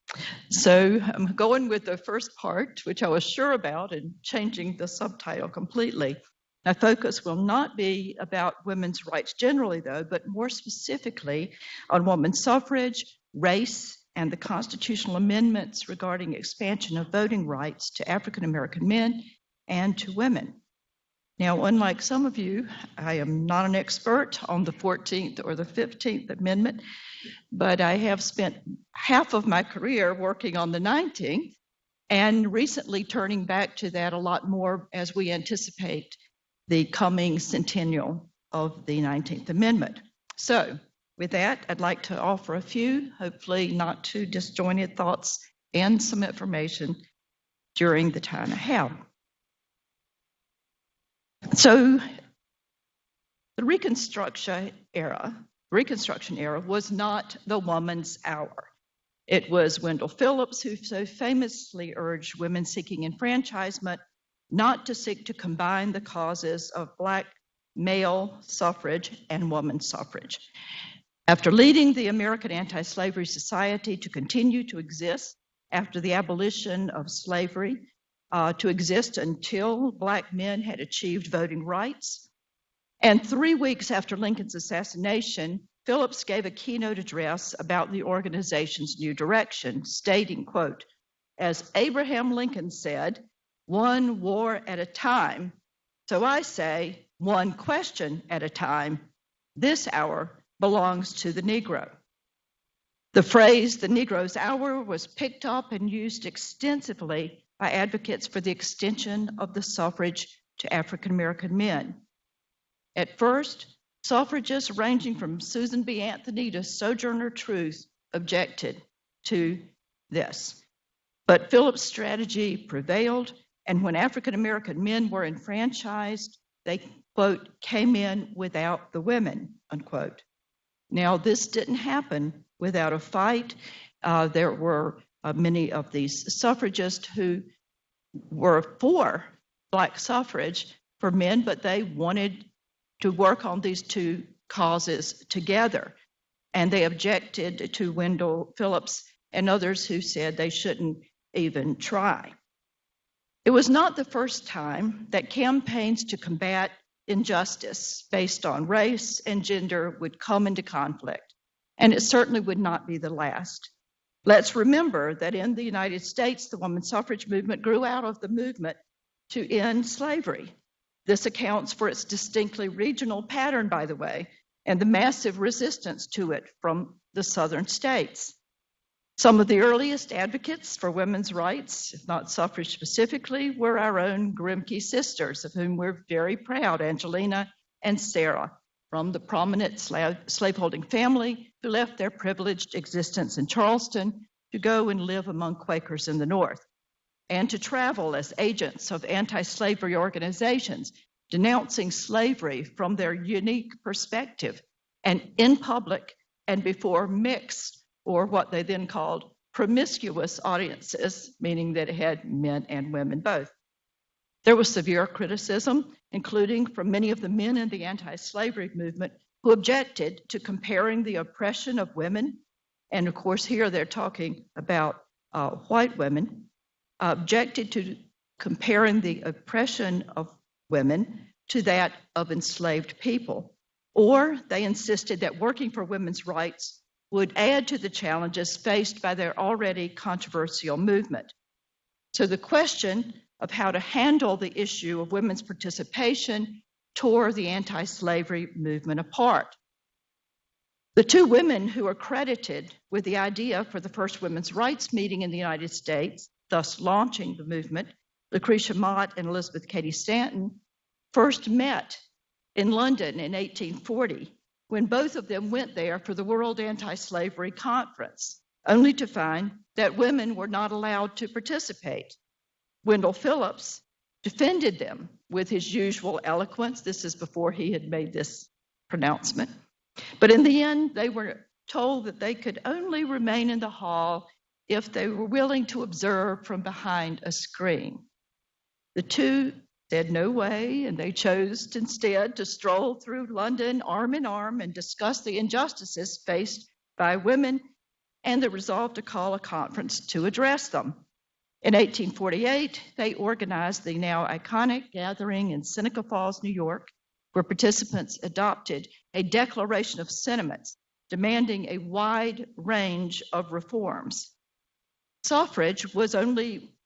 So I'm going with the first part, which I was sure about, and changing the subtitle completely. My focus will not be about women's rights generally, though, but more specifically on women's suffrage, race, and the constitutional amendments regarding expansion of voting rights to African American men and to women. Now, unlike some of you, I am not an expert on the 14th or the 15th Amendment, but I have spent half of my career working on the 19th and recently turning back to that a lot more as we anticipate the coming centennial of the 19th Amendment. So, with that, I'd like to offer a few, hopefully not too disjointed thoughts and some information during the time I have. So, the Reconstruction era was not the woman's hour. It was Wendell Phillips who so famously urged women seeking enfranchisement not to seek to combine the causes of Black male suffrage and women's suffrage. After leading the American Anti-Slavery Society to continue to exist after the abolition of slavery, to exist until Black men had achieved voting rights, and 3 weeks after Lincoln's assassination, Phillips gave a keynote address about the organization's new direction, stating, quote, "As Abraham Lincoln said, one war at a time, so I say one question at a time. This hour belongs to the Negro." The phrase, the Negro's hour, was picked up and used extensively by advocates for the extension of the suffrage to African American men. At first, suffragists ranging from Susan B. Anthony to Sojourner Truth objected to this. But Phillips' strategy prevailed, and when African American men were enfranchised, they, quote, came in without the women, unquote. Now, this didn't happen without a fight. There were many of these suffragists who were for Black suffrage for men, but they wanted to work on these two causes together. And they objected to Wendell Phillips and others who said they shouldn't even try. It was not the first time that campaigns to combat injustice based on race and gender would come into conflict, and it certainly would not be the last. Let's remember that in the United States, the women's suffrage movement grew out of the movement to end slavery. This accounts for its distinctly regional pattern, by the way, and the massive resistance to it from the southern states. Some of the earliest advocates for women's rights, if not suffrage specifically, were our own Grimke sisters, of whom we're very proud, Angelina and Sarah, from the prominent slaveholding family who left their privileged existence in Charleston to go and live among Quakers in the North, and to travel as agents of anti-slavery organizations, denouncing slavery from their unique perspective, and in public and before mixed, or what they then called promiscuous audiences, meaning that it had men and women both. There was severe criticism, including from many of the men in the anti-slavery movement who objected to comparing the oppression of women, and of course here they're talking about white women, objected to comparing the oppression of women to that of enslaved people. Or they insisted that working for women's rights would add to the challenges faced by their already controversial movement. So the question of how to handle the issue of women's participation tore the anti-slavery movement apart. The two women who are credited with the idea for the first women's rights meeting in the United States, thus launching the movement, Lucretia Mott and Elizabeth Cady Stanton, first met in London in 1840, when both of them went there for the World Anti-Slavery Conference, only to find that women were not allowed to participate. Wendell Phillips defended them with his usual eloquence. This is before he had made this pronouncement. But in the end, they were told that they could only remain in the hall if they were willing to observe from behind a screen. The two said no way, and they chose instead to stroll through London arm in arm and discuss the injustices faced by women and the resolve to call a conference to address them. In 1848, they organized the now iconic gathering in Seneca Falls, New York, where participants adopted a declaration of sentiments demanding a wide range of reforms. Suffrage was only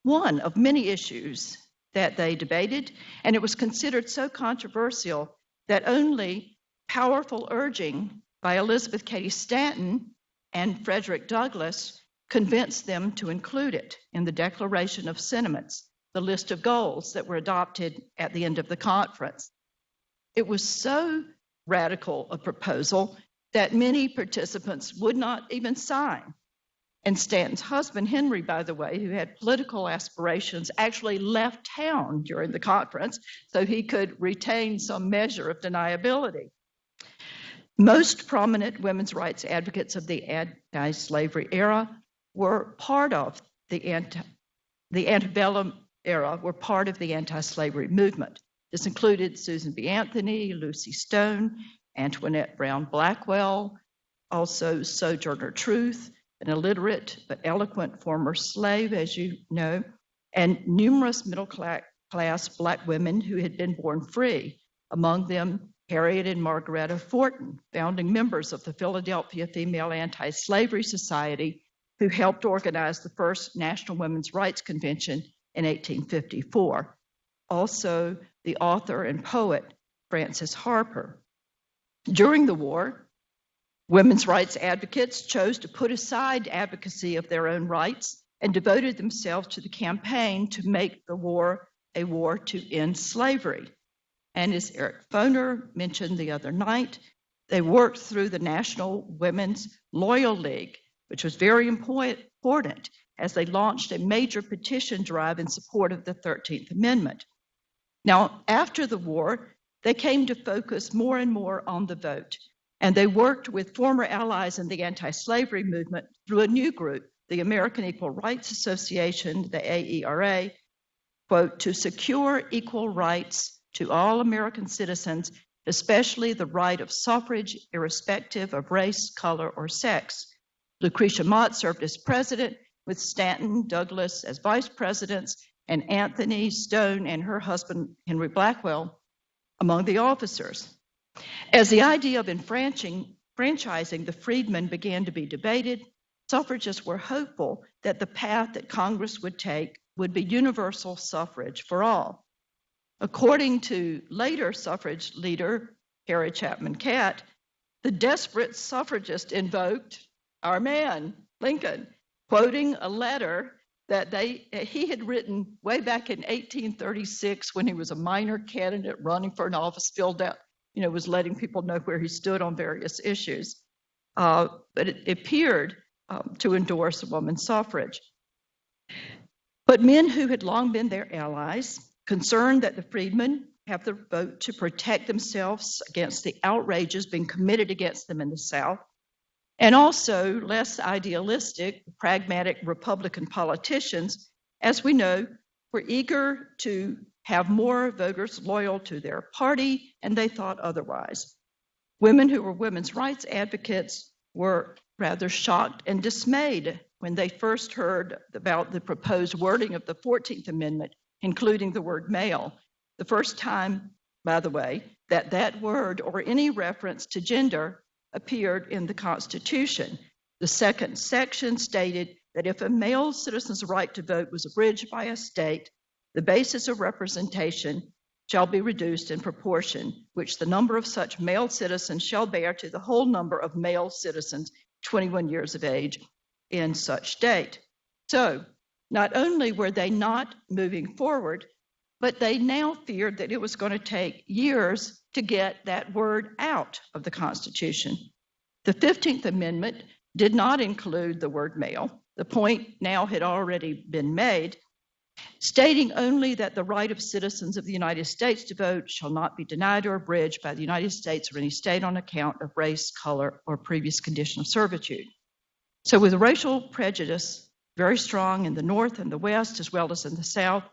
one of many issues that they debated, and it was considered so controversial that only powerful urging by Elizabeth Cady Stanton and Frederick Douglass convinced them to include it in the Declaration of Sentiments, the list of goals that were adopted at the end of the conference. It was so radical a proposal that many participants would not even sign. And Stanton's husband, Henry, by the way, who had political aspirations, actually left town during the conference so he could retain some measure of deniability. Most prominent women's rights advocates of the anti-slavery era were part of the antebellum era, were part of the anti-slavery movement. This included Susan B. Anthony, Lucy Stone, Antoinette Brown Blackwell, also Sojourner Truth, an illiterate but eloquent former slave, as you know, and numerous middle-class Black women who had been born free, among them Harriet and Margaretta Fortin, founding members of the Philadelphia Female Anti-Slavery Society, who helped organize the first National Women's Rights Convention in 1854. Also, the author and poet Frances Harper. During the war, women's rights advocates chose to put aside advocacy of their own rights and devoted themselves to the campaign to make the war a war to end slavery. And as Eric Foner mentioned the other night, they worked through the National Women's Loyal League, which was very important as they launched a major petition drive in support of the 13th Amendment. Now, after the war, they came to focus more and more on the vote, and they worked with former allies in the anti-slavery movement through a new group, the American Equal Rights Association, the AERA, quote, to secure equal rights to all American citizens, especially the right of suffrage irrespective of race, color, or sex. Lucretia Mott served as president, with Stanton, Douglass as vice presidents, and Anthony Stone and her husband, Henry Blackwell, among the officers. As the idea of enfranchising the freedmen began to be debated, suffragists were hopeful that the path that Congress would take would be universal suffrage for all. According to later suffrage leader Harry Chapman Catt, the desperate suffragist invoked our man, Lincoln, quoting a letter that he had written way back in 1836 when he was a minor candidate running for an office, filled out, was letting people know where he stood on various issues. But it appeared to endorse women's suffrage. But men who had long been their allies, concerned that the freedmen have the vote to protect themselves against the outrages being committed against them in the South, and also less idealistic, pragmatic Republican politicians, as we know, were eager to have more voters loyal to their party, and they thought otherwise. Women who were women's rights advocates were rather shocked and dismayed when they first heard about the proposed wording of the 14th Amendment, including the word male. The first time, by the way, that that word or any reference to gender appeared in the Constitution. The second section stated that if a male citizen's right to vote was abridged by a state, the basis of representation shall be reduced in proportion, which the number of such male citizens shall bear to the whole number of male citizens 21 years of age in such state. So not only were they not moving forward, but they now feared that it was going to take years to get that word out of the Constitution. The 15th Amendment did not include the word male. The point now had already been made, stating only that the right of citizens of the United States to vote shall not be denied or abridged by the United States or any state on account of race, color, or previous condition of servitude. So with racial prejudice very strong in the North and the West, as well as in the South,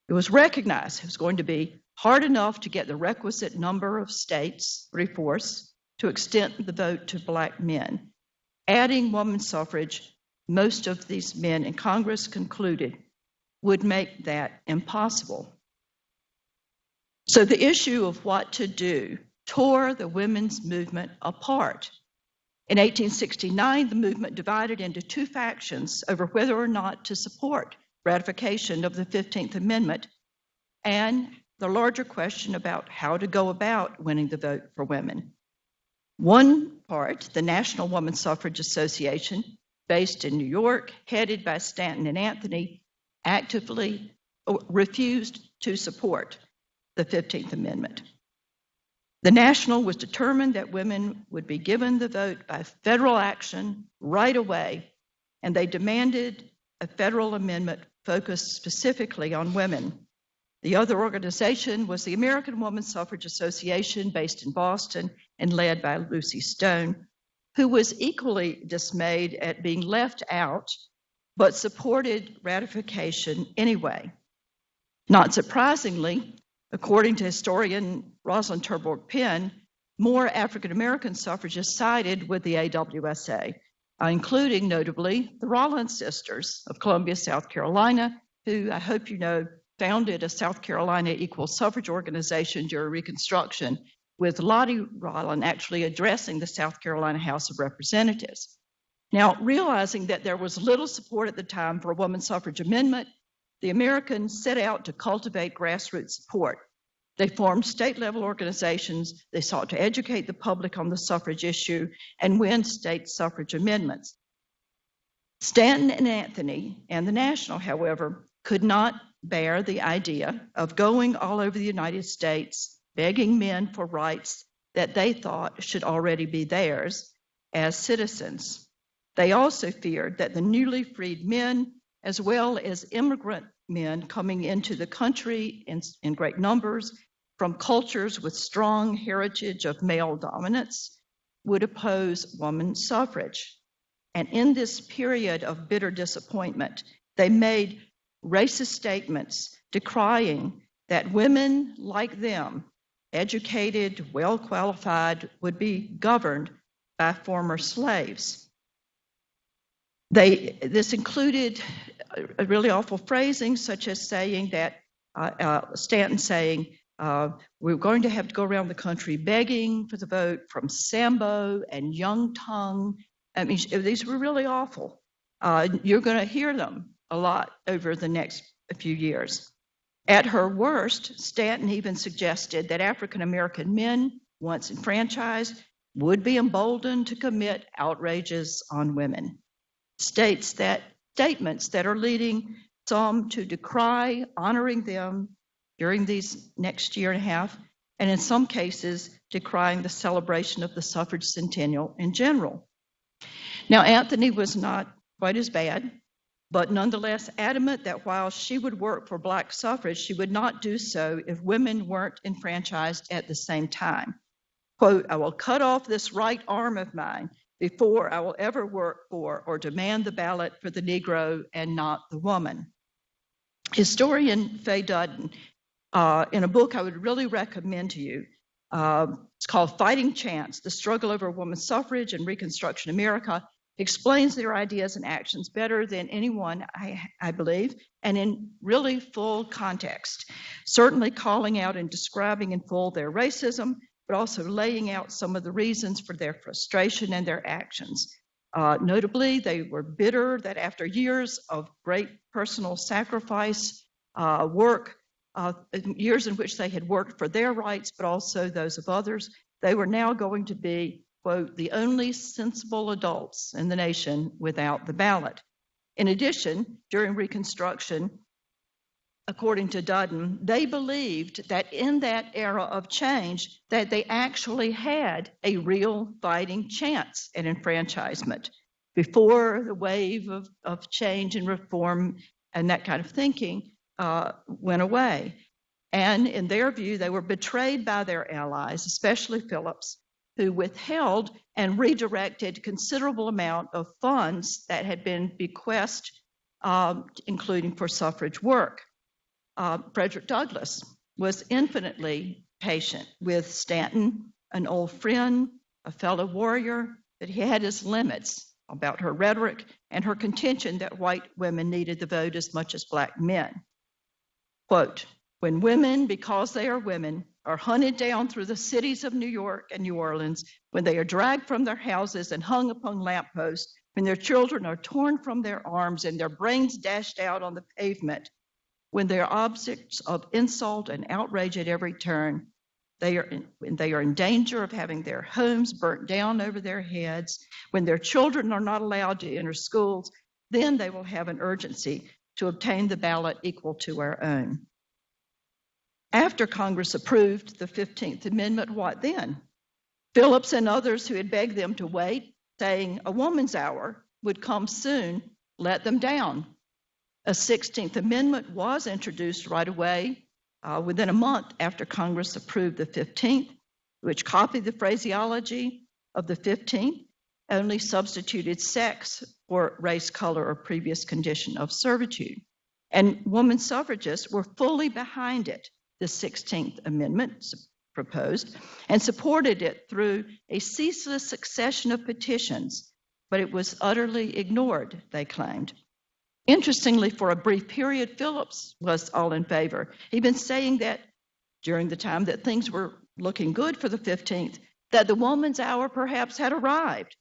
it was recognized it was going to be hard enough to get the requisite number of states, 3/4, to extend the vote to Black men. Adding women's suffrage, most of these men in Congress concluded, would make that impossible. So the issue of what to do tore the women's movement apart. In 1869, the movement divided into two factions over whether or not to support ratification of the 15th Amendment and the larger question about how to go about winning the vote for women. One part, the National Woman Suffrage Association, based in New York, headed by Stanton and Anthony, actively refused to support the 15th Amendment. The National was determined that women would be given the vote by federal action right away, and they demanded a federal amendment focused specifically on women. The other organization was the American Woman Suffrage Association, based in Boston and led by Lucy Stone, who was equally dismayed at being left out, but supported ratification anyway. Not surprisingly, according to historian Rosalind Terborg Penn, more African American suffragists sided with the AWSA, including notably the Rollins sisters of Columbia, South Carolina, who I hope you know founded a South Carolina equal suffrage organization during Reconstruction, with Lottie Rollins actually addressing the South Carolina House of Representatives. Now, realizing that there was little support at the time for a women's suffrage amendment, the Americans set out to cultivate grassroots support. They formed state-level organizations. They sought to educate the public on the suffrage issue and win state suffrage amendments. Stanton and Anthony and the National, however, could not bear the idea of going all over the United States, begging men for rights that they thought should already be theirs as citizens. They also feared that the newly freed men, as well as immigrant men coming into the country in great numbers from cultures with strong heritage of male dominance, would oppose women's suffrage. And in this period of bitter disappointment, they made racist statements decrying that women like them, educated, well-qualified, would be governed by former slaves. This included a really awful phrasing, such as saying that, Stanton saying, we're going to have to go around the country begging for the vote from Sambo and Young Tongue. I mean, these were really awful. You're going to hear them a lot over the next few years. At her worst, Stanton even suggested that African American men, once enfranchised, would be emboldened to commit outrages on women. Statements that are leading some to decry honoring them during these next year and a half, and in some cases, decrying the celebration of the suffrage centennial in general. Now, Anthony was not quite as bad, but nonetheless adamant that while she would work for Black suffrage, she would not do so if women weren't enfranchised at the same time. Quote, I will cut off this right arm of mine before I will ever work for or demand the ballot for the Negro and not the woman. Historian Faye Dudden, in a book I would really recommend to you, it's called Fighting Chance, The Struggle Over Women's Suffrage and Reconstruction America, explains their ideas and actions better than anyone, I believe, and in really full context, certainly calling out and describing in full their racism, but also laying out some of the reasons for their frustration and their actions. Notably, they were bitter that after years of great personal sacrifice, years in which they had worked for their rights, but also those of others, they were now going to be, quote, the only sensible adults in the nation without the ballot. In addition, during Reconstruction, according to Dudden, they believed that in that era of change, that they actually had a real fighting chance at enfranchisement before the wave of change and reform and that kind of thinking went away. And in their view, they were betrayed by their allies, especially Phillips, who withheld and redirected considerable amount of funds that had been bequeathed, including for suffrage work. Frederick Douglass was infinitely patient with Stanton, an old friend, a fellow warrior, but he had his limits about her rhetoric and her contention that white women needed the vote as much as black men. Quote, when women, because they are women, are hunted down through the cities of New York and New Orleans, when they are dragged from their houses and hung upon lampposts, when their children are torn from their arms and their brains dashed out on the pavement, when they are objects of insult and outrage at every turn, when they are in danger of having their homes burnt down over their heads, when their children are not allowed to enter schools, then they will have an urgency to obtain the ballot equal to our own. After Congress approved the 15th Amendment, what then? Phillips and others who had begged them to wait, saying a woman's hour would come soon, let them down. A 16th Amendment was introduced right away, within a month after Congress approved the 15th, which copied the phraseology of the 15th, only substituted sex for race, color, or previous condition of servitude. And women suffragists were fully behind it, the 16th Amendment proposed, and supported it through a ceaseless succession of petitions, but it was utterly ignored, they claimed. Interestingly, for a brief period, Phillips was all in favor. He'd been saying that during the time that things were looking good for the 15th, that the woman's hour perhaps had arrived.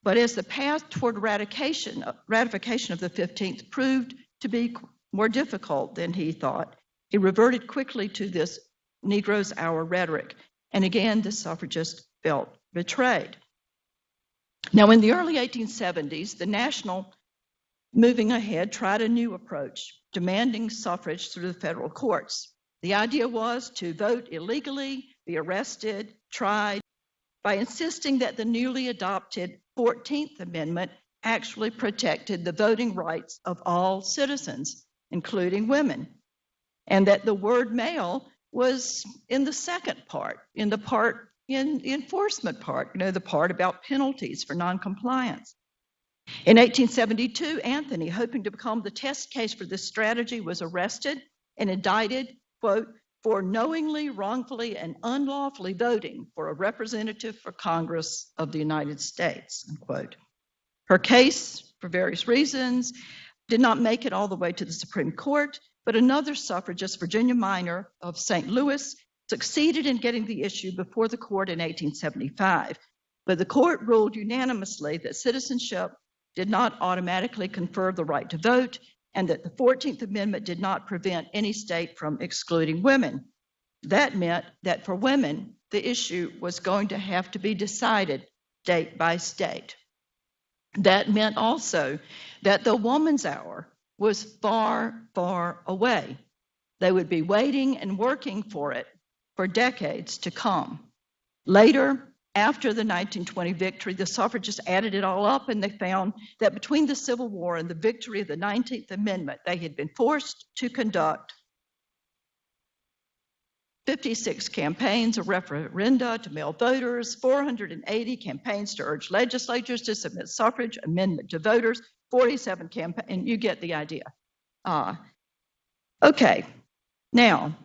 But as the path toward ratification of the 15th proved to be more difficult than he thought, he reverted quickly to this Negro's hour rhetoric. And again, the suffragists felt betrayed. Now, in the early 1870s, the National, moving ahead, tried a new approach, demanding suffrage through the federal courts. The idea was to vote illegally, be arrested, tried, by insisting that the newly adopted 14th Amendment actually protected the voting rights of all citizens, including women, and that the word male was in the second part, in the enforcement part, the part about penalties for noncompliance. In 1872, Anthony, hoping to become the test case for this strategy, was arrested and indicted, quote, for knowingly, wrongfully, and unlawfully voting for a representative for Congress of the United States, unquote. Her case, for various reasons, did not make it all the way to the Supreme Court, but another suffragist, Virginia Minor of St. Louis, succeeded in getting the issue before the court in 1875. But the court ruled unanimously that citizenship did not automatically confer the right to vote, and that the 14th Amendment did not prevent any state from excluding women. That meant that for women, the issue was going to have to be decided state by state. That meant also that the woman's hour was far, far away. They would be waiting and working for it for decades to come. Later, after the 1920 victory, the suffragists added it all up, and they found that between the Civil War and the victory of the 19th Amendment, they had been forced to conduct 56 campaigns of referenda to male voters, 480 campaigns to urge legislatures to submit suffrage amendment to voters, 47 campaigns, and you get the idea. Okay, now,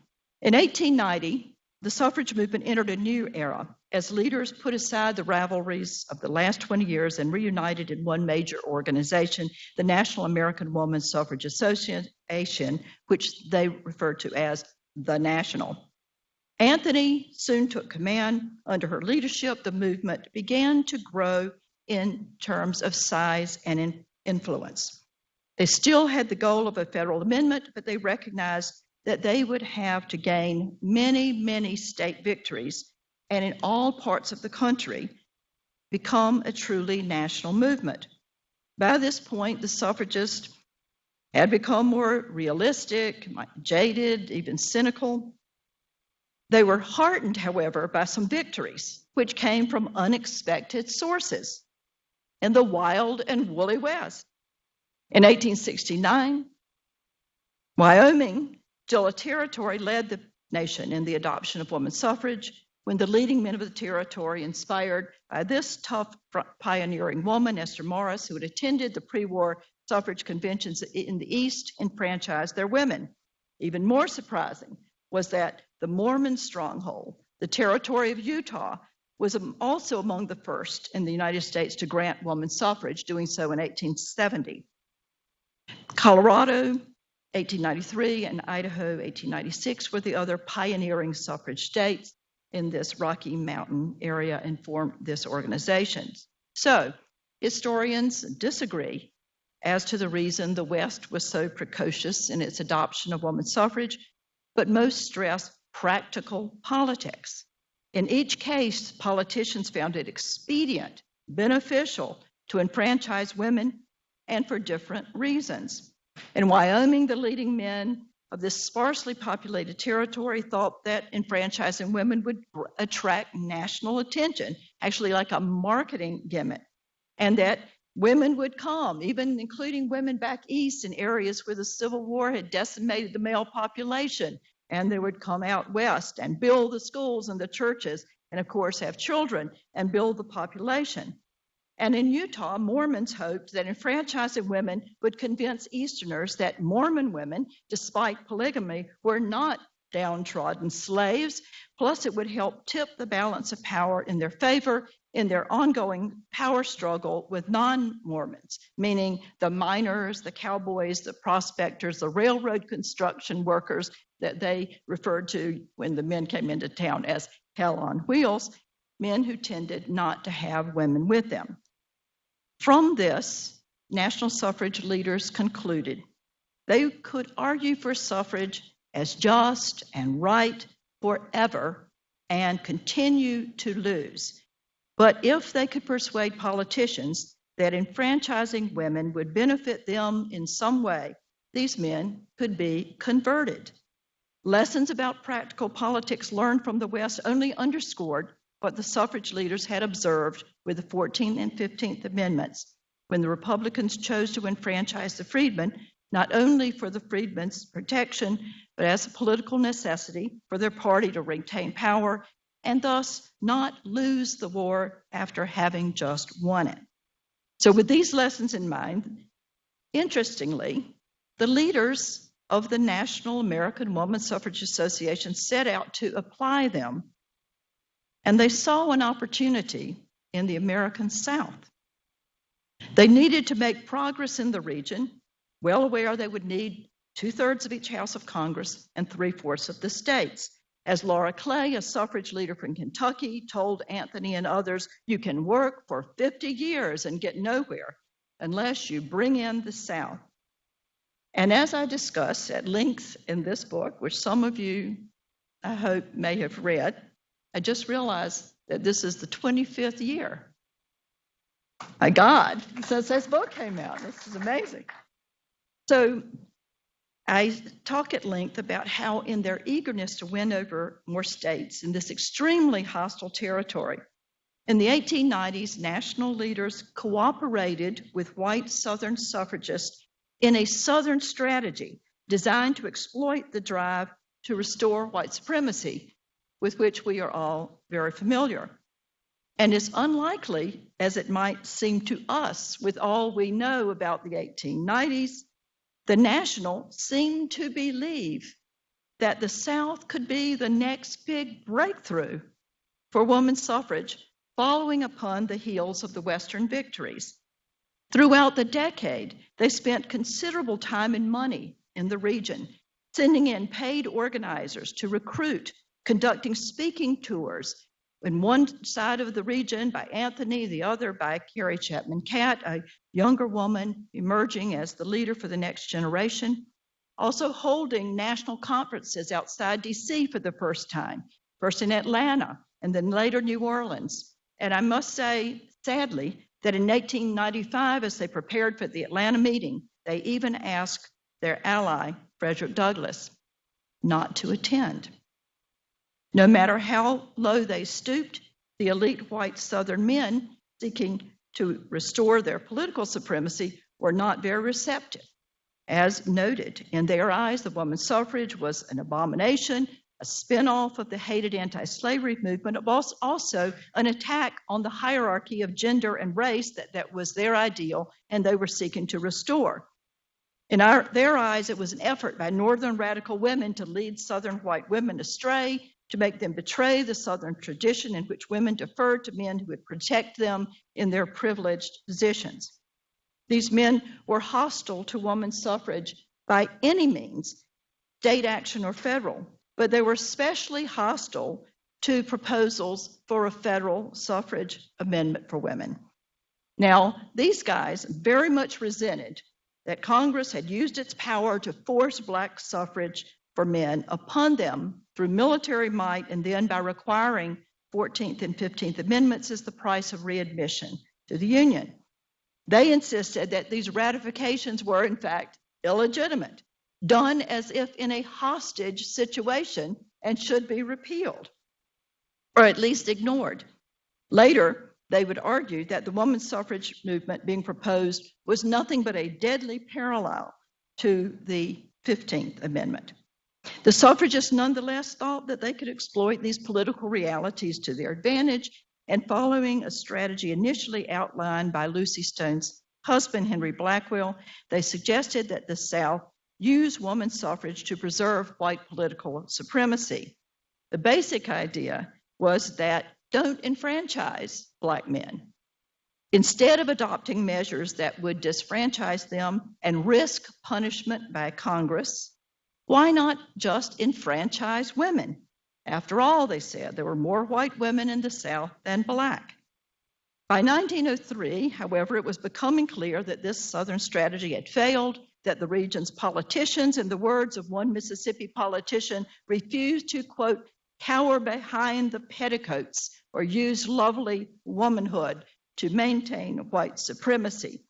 in 1890, the suffrage movement entered a new era as leaders put aside the rivalries of the last 20 years and reunited in one major organization, the National American Woman Suffrage Association, which they referred to as the National. Anthony soon took command. Under her leadership, the movement began to grow in terms of size and influence. They still had the goal of a federal amendment, but they recognized that they would have to gain many, many state victories and in all parts of the country become a truly national movement. By this point, the suffragists had become more realistic, jaded, even cynical. They were heartened, however, by some victories, which came from unexpected sources in the wild and woolly West. In 1869, Wyoming, still a territory, led the nation in the adoption of women's suffrage when the leading men of the territory, inspired by this tough pioneering woman, Esther Morris, who had attended the pre-war suffrage conventions in the East, enfranchised their women. Even more surprising was that the Mormon stronghold, the territory of Utah, was also among the first in the United States to grant women's suffrage, doing so in 1870. Colorado, 1893, and Idaho, 1896, were the other pioneering suffrage states in this Rocky Mountain area and formed this organization. So, historians disagree as to the reason the West was so precocious in its adoption of women's suffrage, but most stress practical politics. In each case, politicians found it expedient, beneficial to enfranchise women, and for different reasons. In Wyoming, the leading men of this sparsely populated territory thought that enfranchising women would attract national attention, actually like a marketing gimmick, and that women would come, even including women back east in areas where the Civil War had decimated the male population, and they would come out west and build the schools and the churches, and of course have children and build the population. And in Utah, Mormons hoped that enfranchising women would convince Easterners that Mormon women, despite polygamy, were not downtrodden slaves. Plus, it would help tip the balance of power in their favor in their ongoing power struggle with non-Mormons, meaning the miners, the cowboys, the prospectors, the railroad construction workers that they referred to when the men came into town as hell on wheels, men who tended not to have women with them. From this, national suffrage leaders concluded they could argue for suffrage as just and right forever and continue to lose. But if they could persuade politicians that enfranchising women would benefit them in some way, these men could be converted. Lessons about practical politics learned from the West only underscored what the suffrage leaders had observed with the 14th and 15th Amendments, when the Republicans chose to enfranchise the freedmen, not only for the freedmen's protection, but as a political necessity for their party to retain power and thus not lose the war after having just won it. So with these lessons in mind, interestingly, the leaders of the National American Woman Suffrage Association set out to apply them, and they saw an opportunity in the American South. They needed to make progress in the region, well aware they would need 2/3 of each House of Congress and 3/4 of the states. As Laura Clay, a suffrage leader from Kentucky, told Anthony and others, you can work for 50 years and get nowhere unless you bring in the South. And as I discuss at length in this book, which some of you, I hope, may have read, I just realized that this is the 25th year. My God, since this book came out. This is amazing. So I talk at length about how in their eagerness to win over more states in this extremely hostile territory, in the 1890s, national leaders cooperated with white Southern suffragists in a Southern strategy designed to exploit the drive to restore white supremacy, with which we are all very familiar. And as unlikely as it might seem to us with all we know about the 1890s, the National seemed to believe that the South could be the next big breakthrough for women's suffrage, following upon the heels of the Western victories. Throughout the decade, they spent considerable time and money in the region, sending in paid organizers to recruit, conducting speaking tours, in one side of the region by Anthony, the other by Carrie Chapman Catt, a younger woman emerging as the leader for the next generation. Also holding national conferences outside DC for the first time, first in Atlanta and then later New Orleans. And I must say, sadly, that in 1895, as they prepared for the Atlanta meeting, they even asked their ally, Frederick Douglass, not to attend. No matter how low they stooped, the elite white Southern men seeking to restore their political supremacy were not very receptive. As noted, in their eyes, the women's suffrage was an abomination, a spinoff of the hated anti-slavery movement, it was also an attack on the hierarchy of gender and race that was their ideal and they were seeking to restore. In their eyes, it was an effort by Northern radical women to lead Southern white women astray, to make them betray the Southern tradition in which women deferred to men who would protect them in their privileged positions. These men were hostile to women's suffrage by any means, state action or federal, but they were especially hostile to proposals for a federal suffrage amendment for women. Now, these guys very much resented that Congress had used its power to force Black suffrage for men upon them through military might and then by requiring 14th and 15th Amendments as the price of readmission to the Union. They insisted that these ratifications were, in fact, illegitimate, done as if in a hostage situation and should be repealed, or at least ignored. Later, they would argue that the women's suffrage movement being proposed was nothing but a deadly parallel to the 15th Amendment. The suffragists nonetheless thought that they could exploit these political realities to their advantage, and following a strategy initially outlined by Lucy Stone's husband, Henry Blackwell, they suggested that the South use women's suffrage to preserve white political supremacy. The basic idea was that don't enfranchise Black men. Instead of adopting measures that would disfranchise them and risk punishment by Congress, why not just enfranchise women? After all, they said, there were more white women in the South than Black. By 1903, however, it was becoming clear that this Southern strategy had failed, that the region's politicians, in the words of one Mississippi politician, refused to, quote, cower behind the petticoats or use lovely womanhood to maintain white supremacy.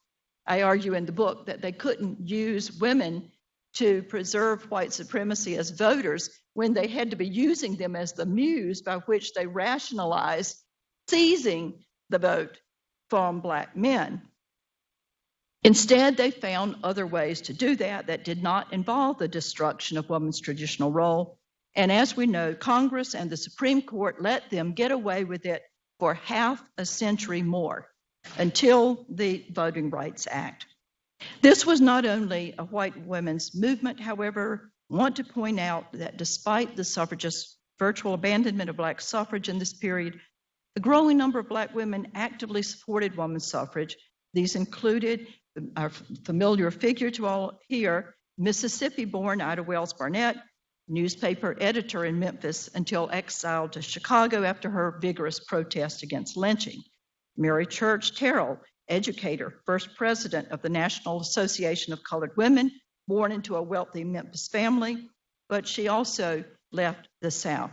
I argue in the book that they couldn't use women to preserve white supremacy as voters when they had to be using them as the muse by which they rationalized seizing the vote from Black men. Instead, they found other ways to do that did not involve the destruction of women's traditional role. And as we know, Congress and the Supreme Court let them get away with it for half a century more, until the Voting Rights Act. This was not only a white women's movement, however. I want to point out that despite the suffragists' virtual abandonment of Black suffrage in this period, a growing number of Black women actively supported women's suffrage. These included our familiar figure to all here, Mississippi-born Ida Wells Barnett, newspaper editor in Memphis until exiled to Chicago after her vigorous protest against lynching. Mary Church Terrell, educator, first president of the National Association of Colored Women, born into a wealthy Memphis family, but she also left the South.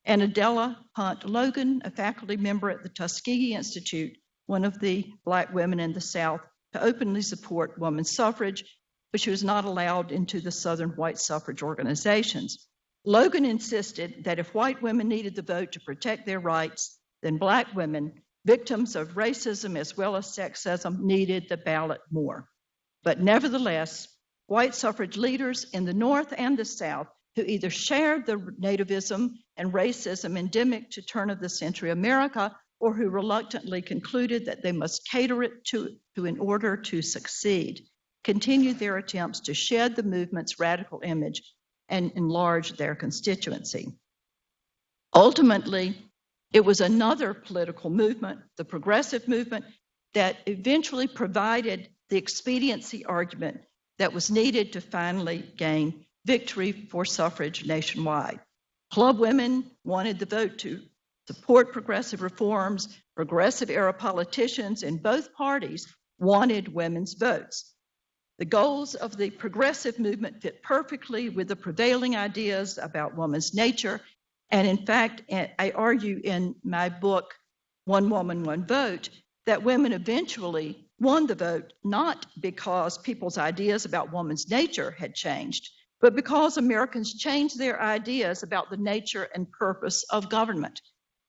And Adela Hunt Logan, a faculty member at the Tuskegee Institute, one of the Black women in the South to openly support women's suffrage, but she was not allowed into the Southern white suffrage organizations. Logan insisted that if white women needed the vote to protect their rights, then Black women, victims of racism as well as sexism, needed the ballot more. But nevertheless, white suffrage leaders in the North and the South who either shared the nativism and racism endemic to turn of the century America, or who reluctantly concluded that they must cater it to in order to succeed. continued their attempts to shed the movement's radical image and enlarge their constituency. Ultimately, it was another political movement, the progressive movement, that eventually provided the expediency argument that was needed to finally gain victory for suffrage nationwide. Club women wanted the vote to support progressive reforms. Progressive era politicians in both parties wanted women's votes. The goals of the progressive movement fit perfectly with the prevailing ideas about woman's nature. And in fact, I argue in my book, One Woman, One Vote, that women eventually won the vote, not because people's ideas about woman's nature had changed, but because Americans changed their ideas about the nature and purpose of government,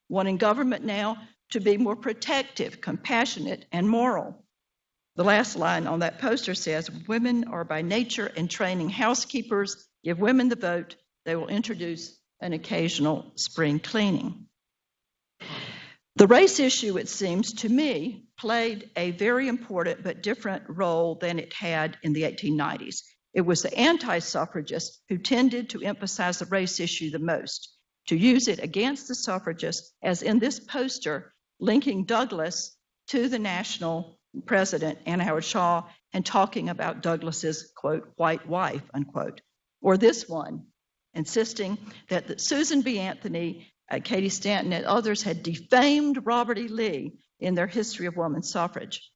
wanting government now to be more protective, compassionate, and moral. The last line on that poster says, "Women are by nature and training housekeepers. Give women the vote, they will introduce an occasional spring cleaning." The race issue, it seems to me, played a very important but different role than it had in the 1890s. It was the anti-suffragists who tended to emphasize the race issue the most, to use it against the suffragists, as in this poster linking Douglas to the national president, Anna Howard Shaw, and talking about Douglas's, quote, white wife, unquote. Or this one, insisting that Susan B. Anthony, Katie Stanton, and others had defamed Robert E. Lee in their history of women's suffrage.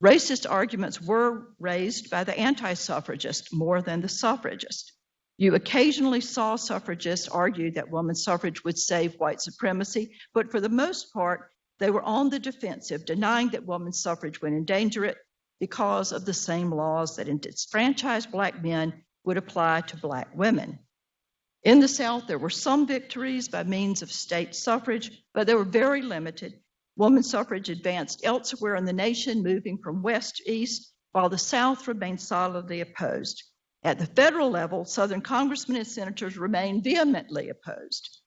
Racist arguments were raised by the anti-suffragists more than the suffragists. You occasionally saw suffragists argue that women's suffrage would save white supremacy, but for the most part, they were on the defensive, denying that women's suffrage would endanger it because of the same laws that disfranchised Black men would apply to Black women. In the South, there were some victories by means of state suffrage, but they were very limited. Women's suffrage advanced elsewhere in the nation, moving from west to east, while the South remained solidly opposed. At the federal level, Southern congressmen and senators remained vehemently opposed.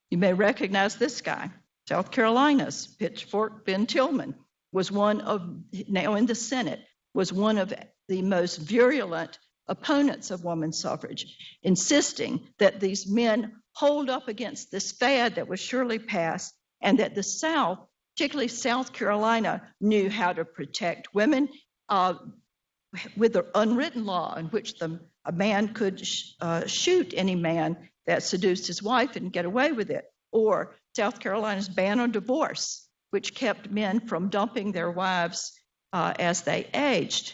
You may recognize this guy. South Carolina's Pitchfork Ben Tillman was one of, now in the Senate, was one of the most virulent opponents of women's suffrage, insisting that these men hold up against this fad that would surely pass, and that the South, particularly South Carolina, knew how to protect women with the unwritten law in which a man could shoot any man that seduced his wife and get away with it, or South Carolina's ban on divorce, which kept men from dumping their wives as they aged.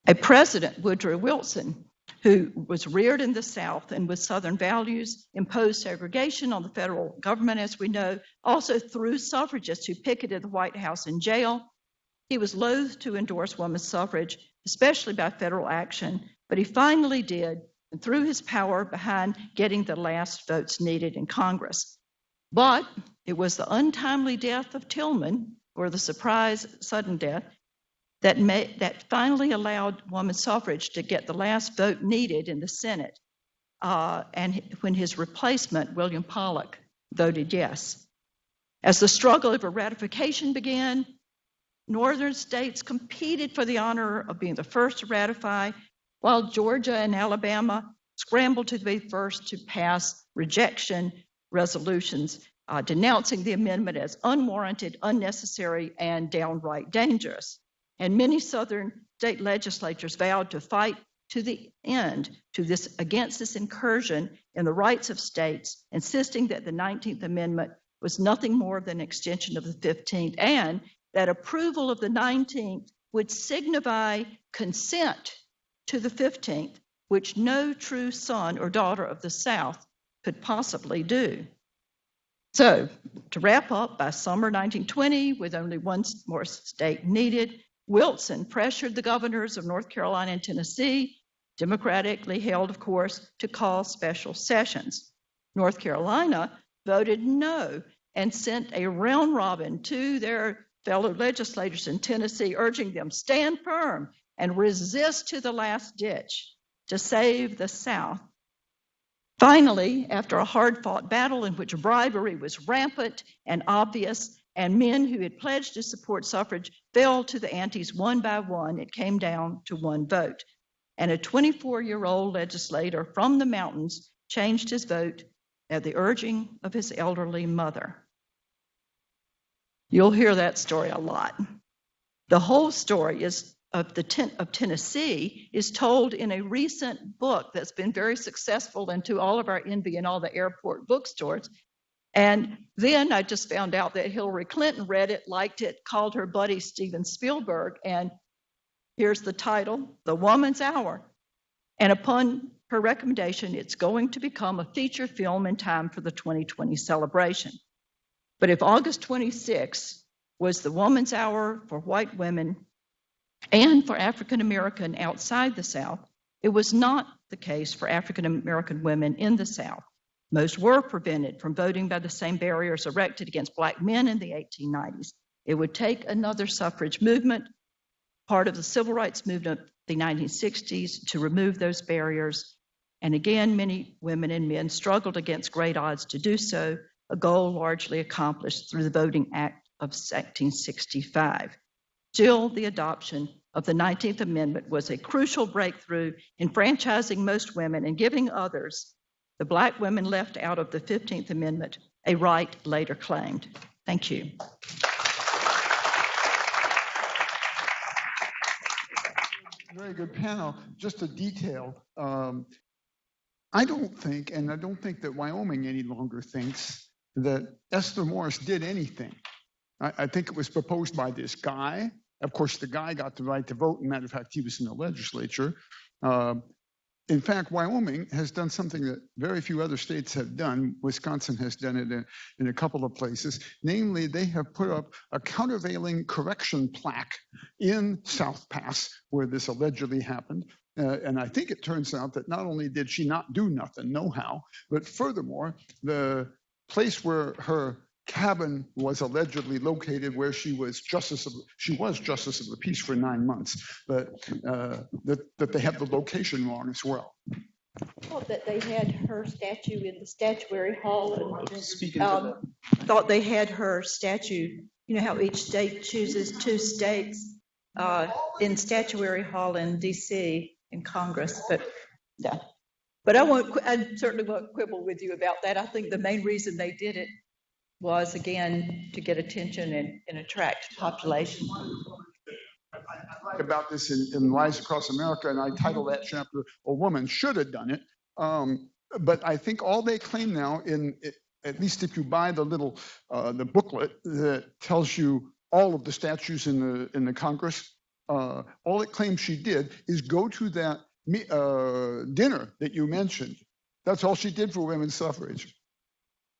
A president, Woodrow Wilson, who was reared in the South and with Southern values, imposed segregation on the federal government, as we know, also threw suffragists who picketed the White House in jail. He was loath to endorse women's suffrage, especially by federal action, but he finally did, and threw his power behind getting the last votes needed in Congress. But it was the untimely death of Tillman, or the surprise sudden death, that finally allowed women's suffrage to get the last vote needed in the Senate, and when his replacement, William Pollock, voted yes. As the struggle over ratification began, northern states competed for the honor of being the first to ratify, while Georgia and Alabama scrambled to be first to pass rejection resolutions, denouncing the amendment as unwarranted, unnecessary, and downright dangerous. And many Southern state legislatures vowed to fight to the end against this incursion in the rights of states, insisting that the 19th Amendment was nothing more than an extension of the 15th, and that approval of the 19th would signify consent to the 15th, which no true son or daughter of the South could possibly do. So, to wrap up, by summer 1920, with only one more state needed, Wilson pressured the governors of North Carolina and Tennessee, democratically held, of course, to call special sessions. North Carolina voted no and sent a round robin to their fellow legislators in Tennessee, urging them stand firm and resist to the last ditch to save the South. Finally, after a hard-fought battle in which bribery was rampant and obvious, and men who had pledged to support suffrage fell to the antis one by one. It came down to one vote. And a 24-year-old legislator from the mountains changed his vote at the urging of his elderly mother. You'll hear that story a lot. The whole story of Tennessee is told in a recent book that's been very successful and to all of our envy in all the airport bookstores. And then I just found out that Hillary Clinton read it, liked it, called her buddy Steven Spielberg, and here's the title, The Woman's Hour. And upon her recommendation, it's going to become a feature film in time for the 2020 celebration. But if August 26 was the Woman's Hour for white women and for African American outside the South, it was not the case for African American women in the South. Most were prevented from voting by the same barriers erected against Black men in the 1890s. It would take another suffrage movement, part of the civil rights movement of the 1960s, to remove those barriers. And again, many women and men struggled against great odds to do so, a goal largely accomplished through the Voting Act of 1865. Still, the adoption of the 19th Amendment was a crucial breakthrough in enfranchising most women and giving others, the Black women left out of the 15th Amendment, a right later claimed. Thank you. Very good panel. Just a detail. I don't think, and I don't think that Wyoming any longer thinks that Esther Morris did anything. I think it was proposed by this guy. Of course, the guy got the right to vote. Matter of fact, he was in the legislature. In fact, Wyoming has done something that very few other states have done. Wisconsin has done it in a couple of places. Namely, they have put up a countervailing correction plaque in South Pass, where this allegedly happened. And I think it turns out that not only did she not do nothing, no how, but furthermore, the place where her cabin was allegedly located, where she was justice of the peace for 9 months, but that they have the location wrong as well. I thought that they had her statue in the statuary hall, and thought they had her statue. You know how each state chooses 2 states in statuary hall in D.C. in Congress, but yeah. But I certainly won't quibble with you about that. I think the main reason they did it was, again, to get attention and attract population. I write about this in Rise Across America, and I title that chapter, A Woman Should Have Done It. But I think all they claim now, at least if you buy the little the booklet that tells you all of the statues in the Congress, all it claims she did is go to that dinner that you mentioned. That's all she did for women's suffrage.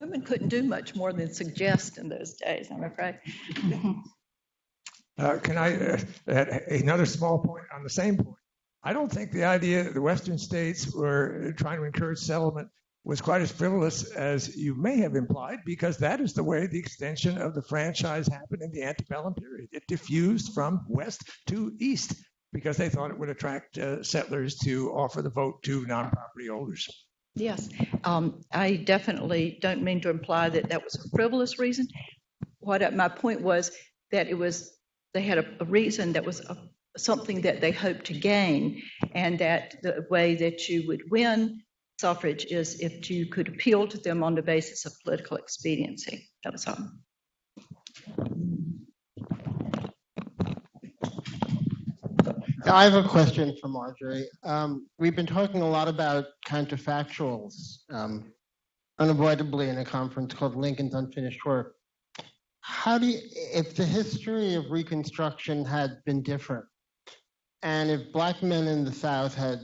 Women couldn't do much more than suggest in those days, I'm afraid. Can I add another small point on the same point? I don't think the idea that the Western states were trying to encourage settlement was quite as frivolous as you may have implied, because that is the way the extension of the franchise happened in the antebellum period. It diffused from west to east because they thought it would attract settlers to offer the vote to non-property owners. Yes, I definitely don't mean to imply that that was a frivolous reason. My point was that they had a reason that was something that they hoped to gain, and that the way that you would win suffrage is if you could appeal to them on the basis of political expediency. That was all. I have a question for Marjorie. We've been talking a lot about counterfactuals, unavoidably in a conference called Lincoln's Unfinished Work. If the history of Reconstruction had been different, and if Black men in the South had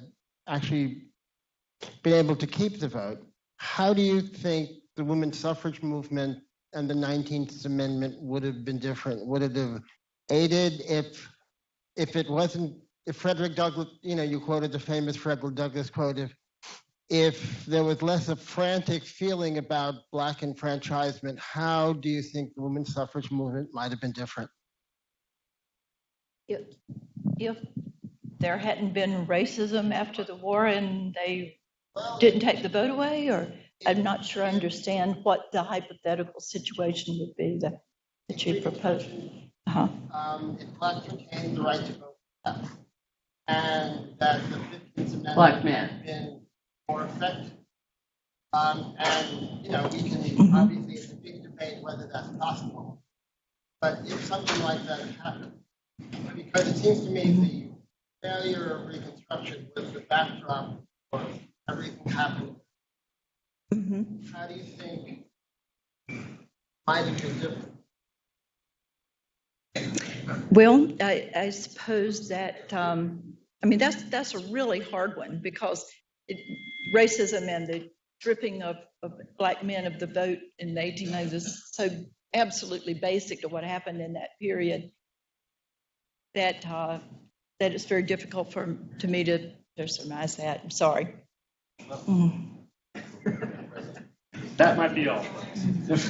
actually been able to keep the vote, how do you think the women's suffrage movement and the 19th Amendment would have been different? Would it have aided if Frederick Douglass, you quoted the famous Frederick Douglass quote, if there was less of frantic feeling about Black enfranchisement, how do you think the women's suffrage movement might have been different? If there hadn't been racism after the war and they didn't take the vote away, or I'm not sure I understand what the hypothetical situation would be that you proposed. Uh-huh. If blacks retained the right to vote, yes, and that the 15th Amendment Black man. had been more effective. And, you know, we can, Mhm. obviously, it's a big debate whether that's possible. But if something like that happened, because it seems to me the failure of Reconstruction was the backdrop for everything happening. Mhm. How do you think might have been different? Well, I suppose that, I mean, that's a really hard one because racism and the stripping of black men of the vote in the 1890s is so absolutely basic to what happened in that period that that it's very difficult to me to surmise that. I'm sorry. That might be all. There's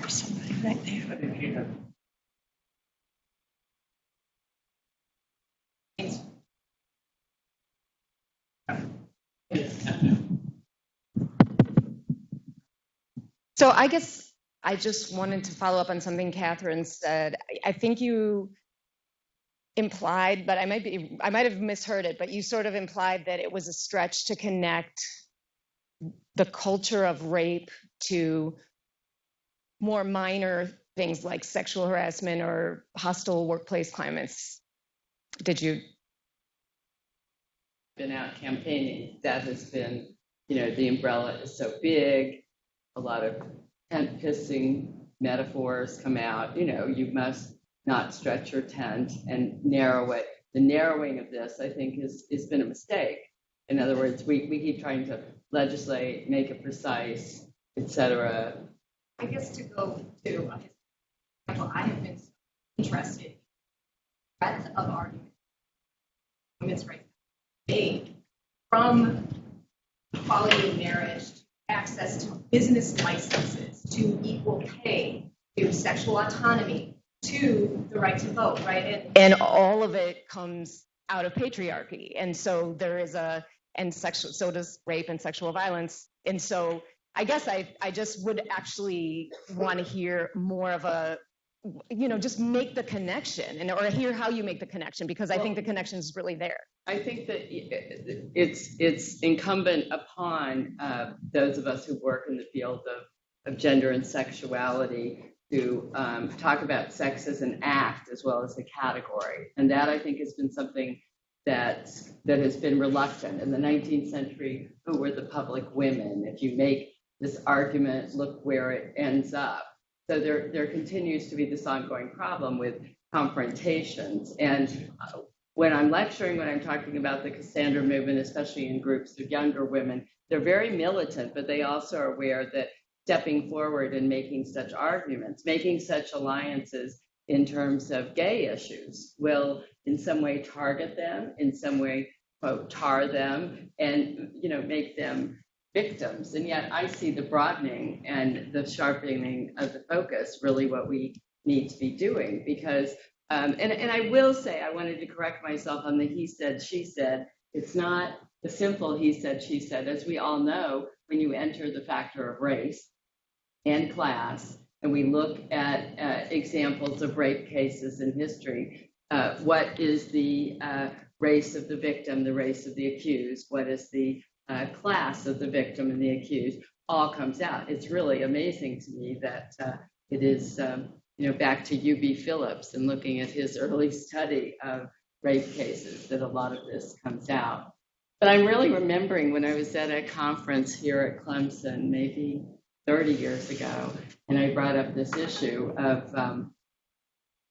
somebody back there. So I guess I just wanted to follow up on something Catherine said. I think you implied, but I might have misheard it, but you sort of implied that it was a stretch to connect the culture of rape to more minor things like sexual harassment or hostile workplace climates. Did you? Been out campaigning. That has been, the umbrella is so big. A lot of tent pissing metaphors come out. You must not stretch your tent and narrow it. The narrowing of this, I think, has been a mistake. In other words, we keep trying to legislate, make it precise, etc. I guess to go to, I have been interested in the breadth of argument women's rights made from equality of marriage, access to business licenses, to equal pay, to sexual autonomy, to the right to vote, right? And all of it comes out of patriarchy. And so there is so does rape and sexual violence. And so I guess I just would actually want to hear more of a, just make the connection or hear how you make the connection, because I think the connection is really there. I think that it's incumbent upon those of us who work in the field of gender and sexuality to talk about sex as an act as well as a category. And that, I think, has been something that has been reluctant. In the 19th century, who were the public women? If you make this argument, look where it ends up. So there continues to be this ongoing problem with confrontations. And when I'm lecturing, when I'm talking about the Cassandra movement, especially in groups of younger women, they're very militant, but they also are aware that stepping forward and making such arguments, making such alliances in terms of gay issues will in some way target them, in some way, quote, tar them, and make them victims. And yet I see the broadening and the sharpening of the focus really what we need to be doing, because and I will say, I wanted to correct myself on the he said, she said. It's not the simple he said, she said. As we all know, when you enter the factor of race and class, and we look at examples of rape cases in history, what is the race of the victim, the race of the accused? What is the class of the victim and the accused? All comes out. It's really amazing to me that it is back to U.B. Phillips and looking at his early study of rape cases that a lot of this comes out. But I'm really remembering when I was at a conference here at Clemson, maybe 30 years ago, and I brought up this issue of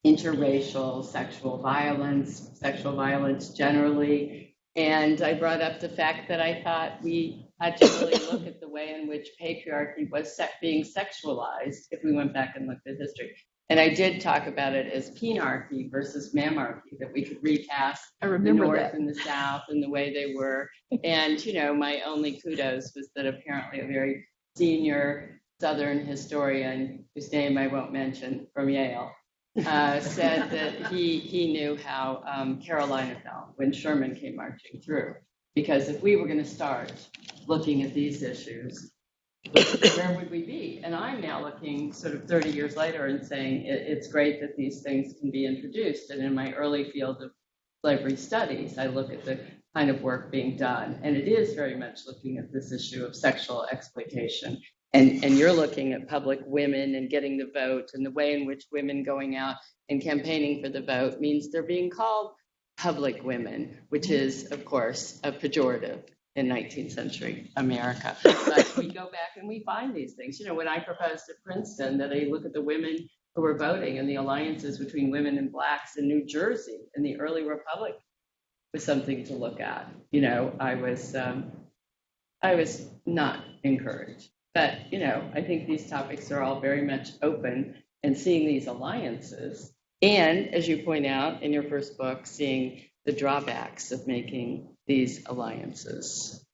interracial sexual violence generally. And I brought up the fact that I thought we had to really look at the way in which patriarchy was being sexualized if we went back and looked at history. And I did talk about it as penarchy versus mamarchy, that we could recast the North and the South and the way they were. And, my only kudos was that apparently a very senior Southern historian, whose name I won't mention, from Yale, said that he knew how Carolina felt when Sherman came marching through. Because if we were going to start looking at these issues, where would we be? And I'm now looking sort of 30 years later and saying it's great that these things can be introduced. And in my early field of slavery studies, I look at the kind of work being done. And it is very much looking at this issue of sexual exploitation. And you're looking at public women and getting the vote, and the way in which women going out and campaigning for the vote means they're being called public women, which is, of course, a pejorative in 19th century America. But we go back and we find these things. You know, when I proposed at Princeton that I look at the women who were voting and the alliances between women and blacks in New Jersey in the early republic was something to look at. You know, I was not encouraged. But, you know, I think these topics are all very much open, and seeing these alliances, and as you point out in your first book, seeing the drawbacks of making these alliances.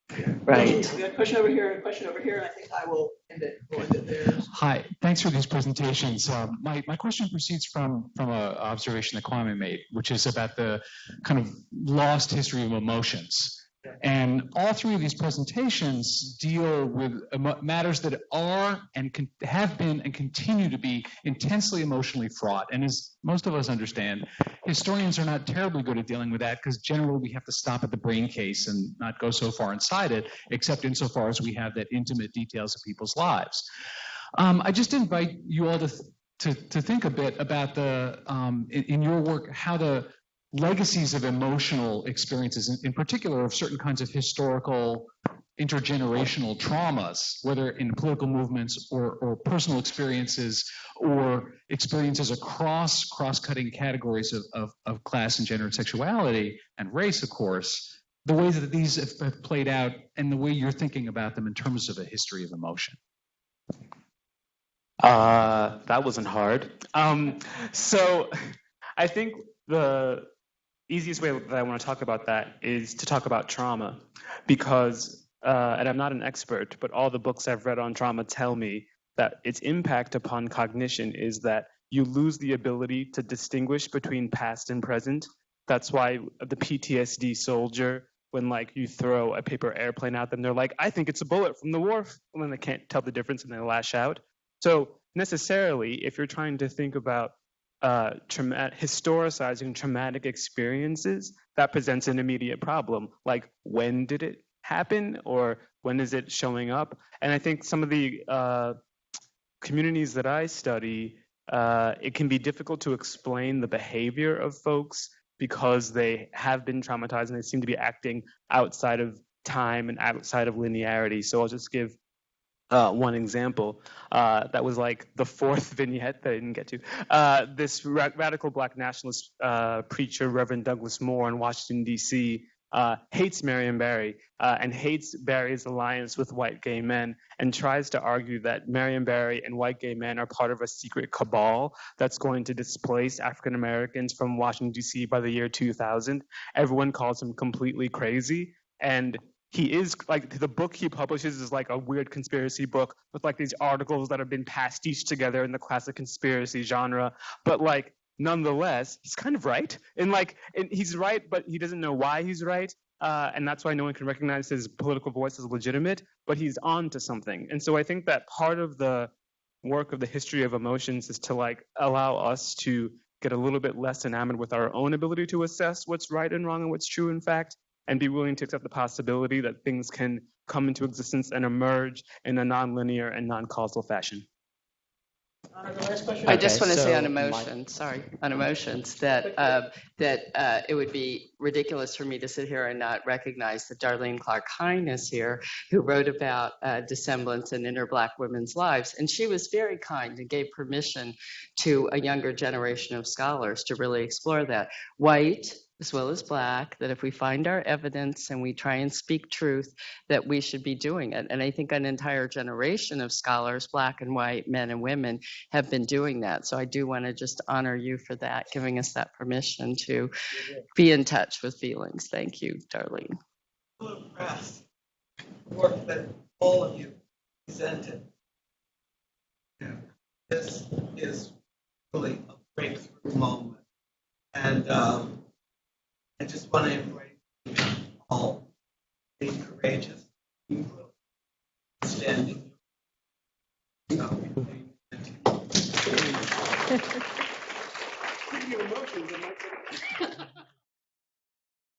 Right. We got a question over here and a question over here, and I think I will end it there. Hi, thanks for these presentations. My question proceeds from an observation that Kwame made, which is about the kind of lost history of emotions. And all three of these presentations deal with matters that are and have been and continue to be intensely emotionally fraught. And as most of us understand, historians are not terribly good at dealing with that, because generally we have to stop at the brain case and not go so far inside it, except insofar as we have that intimate details of people's lives. I just invite you all to think a bit about the in your work, how the legacies of emotional experiences, in particular of certain kinds of historical intergenerational traumas, whether in political movements or personal experiences or experiences across cross-cutting categories of class and gender and sexuality and race, of course, the ways that these have played out and the way you're thinking about them in terms of a history of emotion. That wasn't hard. So I think the easiest way that I want to talk about that is to talk about trauma, because, and I'm not an expert, but all the books I've read on trauma tell me that its impact upon cognition is that you lose the ability to distinguish between past and present. That's why the PTSD soldier, when like you throw a paper airplane at them, they're like, I think it's a bullet from the war, and then they can't tell the difference and they lash out. So necessarily, if you're trying to think about historicizing traumatic experiences, that presents an immediate problem. Like, when did it happen, or when is it showing up? And I think some of the communities that I study, it can be difficult to explain the behavior of folks because they have been traumatized and they seem to be acting outside of time and outside of linearity. So I'll just give one example that was like the fourth vignette that I didn't get to. This radical Black nationalist preacher, Reverend Douglas Moore in Washington, D.C., hates Marion Barry and hates Barry's alliance with white gay men, and tries to argue that Marion Barry and white gay men are part of a secret cabal that's going to displace African Americans from Washington, D.C. by the year 2000. Everyone calls him completely crazy, and he is like, the book he publishes is like a weird conspiracy book with like these articles that have been pastiched together in the classic conspiracy genre. But like, nonetheless, he's kind of right. And he's right, but he doesn't know why he's right. And that's why no one can recognize his political voice as legitimate, but he's on to something. And so I think that part of the work of the history of emotions is to like allow us to get a little bit less enamored with our own ability to assess what's right and wrong and what's true in fact, and be willing to accept the possibility that things can come into existence and emerge in a non-linear and non-causal fashion. I just want to say on emotions, that it would be ridiculous for me to sit here and not recognize that Darlene Clark Hine is here, who wrote about dissemblance in inner Black women's lives. And she was very kind and gave permission to a younger generation of scholars to really explore that. White, as well as Black, that if we find our evidence and we try and speak truth, that we should be doing it. And I think an entire generation of scholars, Black and white, men and women, have been doing that. So I do want to just honor you for that, giving us that permission to be in touch with feelings. Thank you, Darlene. I'm impressed with the work that all of you presented. This is really a breakthrough moment. And I just want to embrace you all, being courageous, standing Thank you.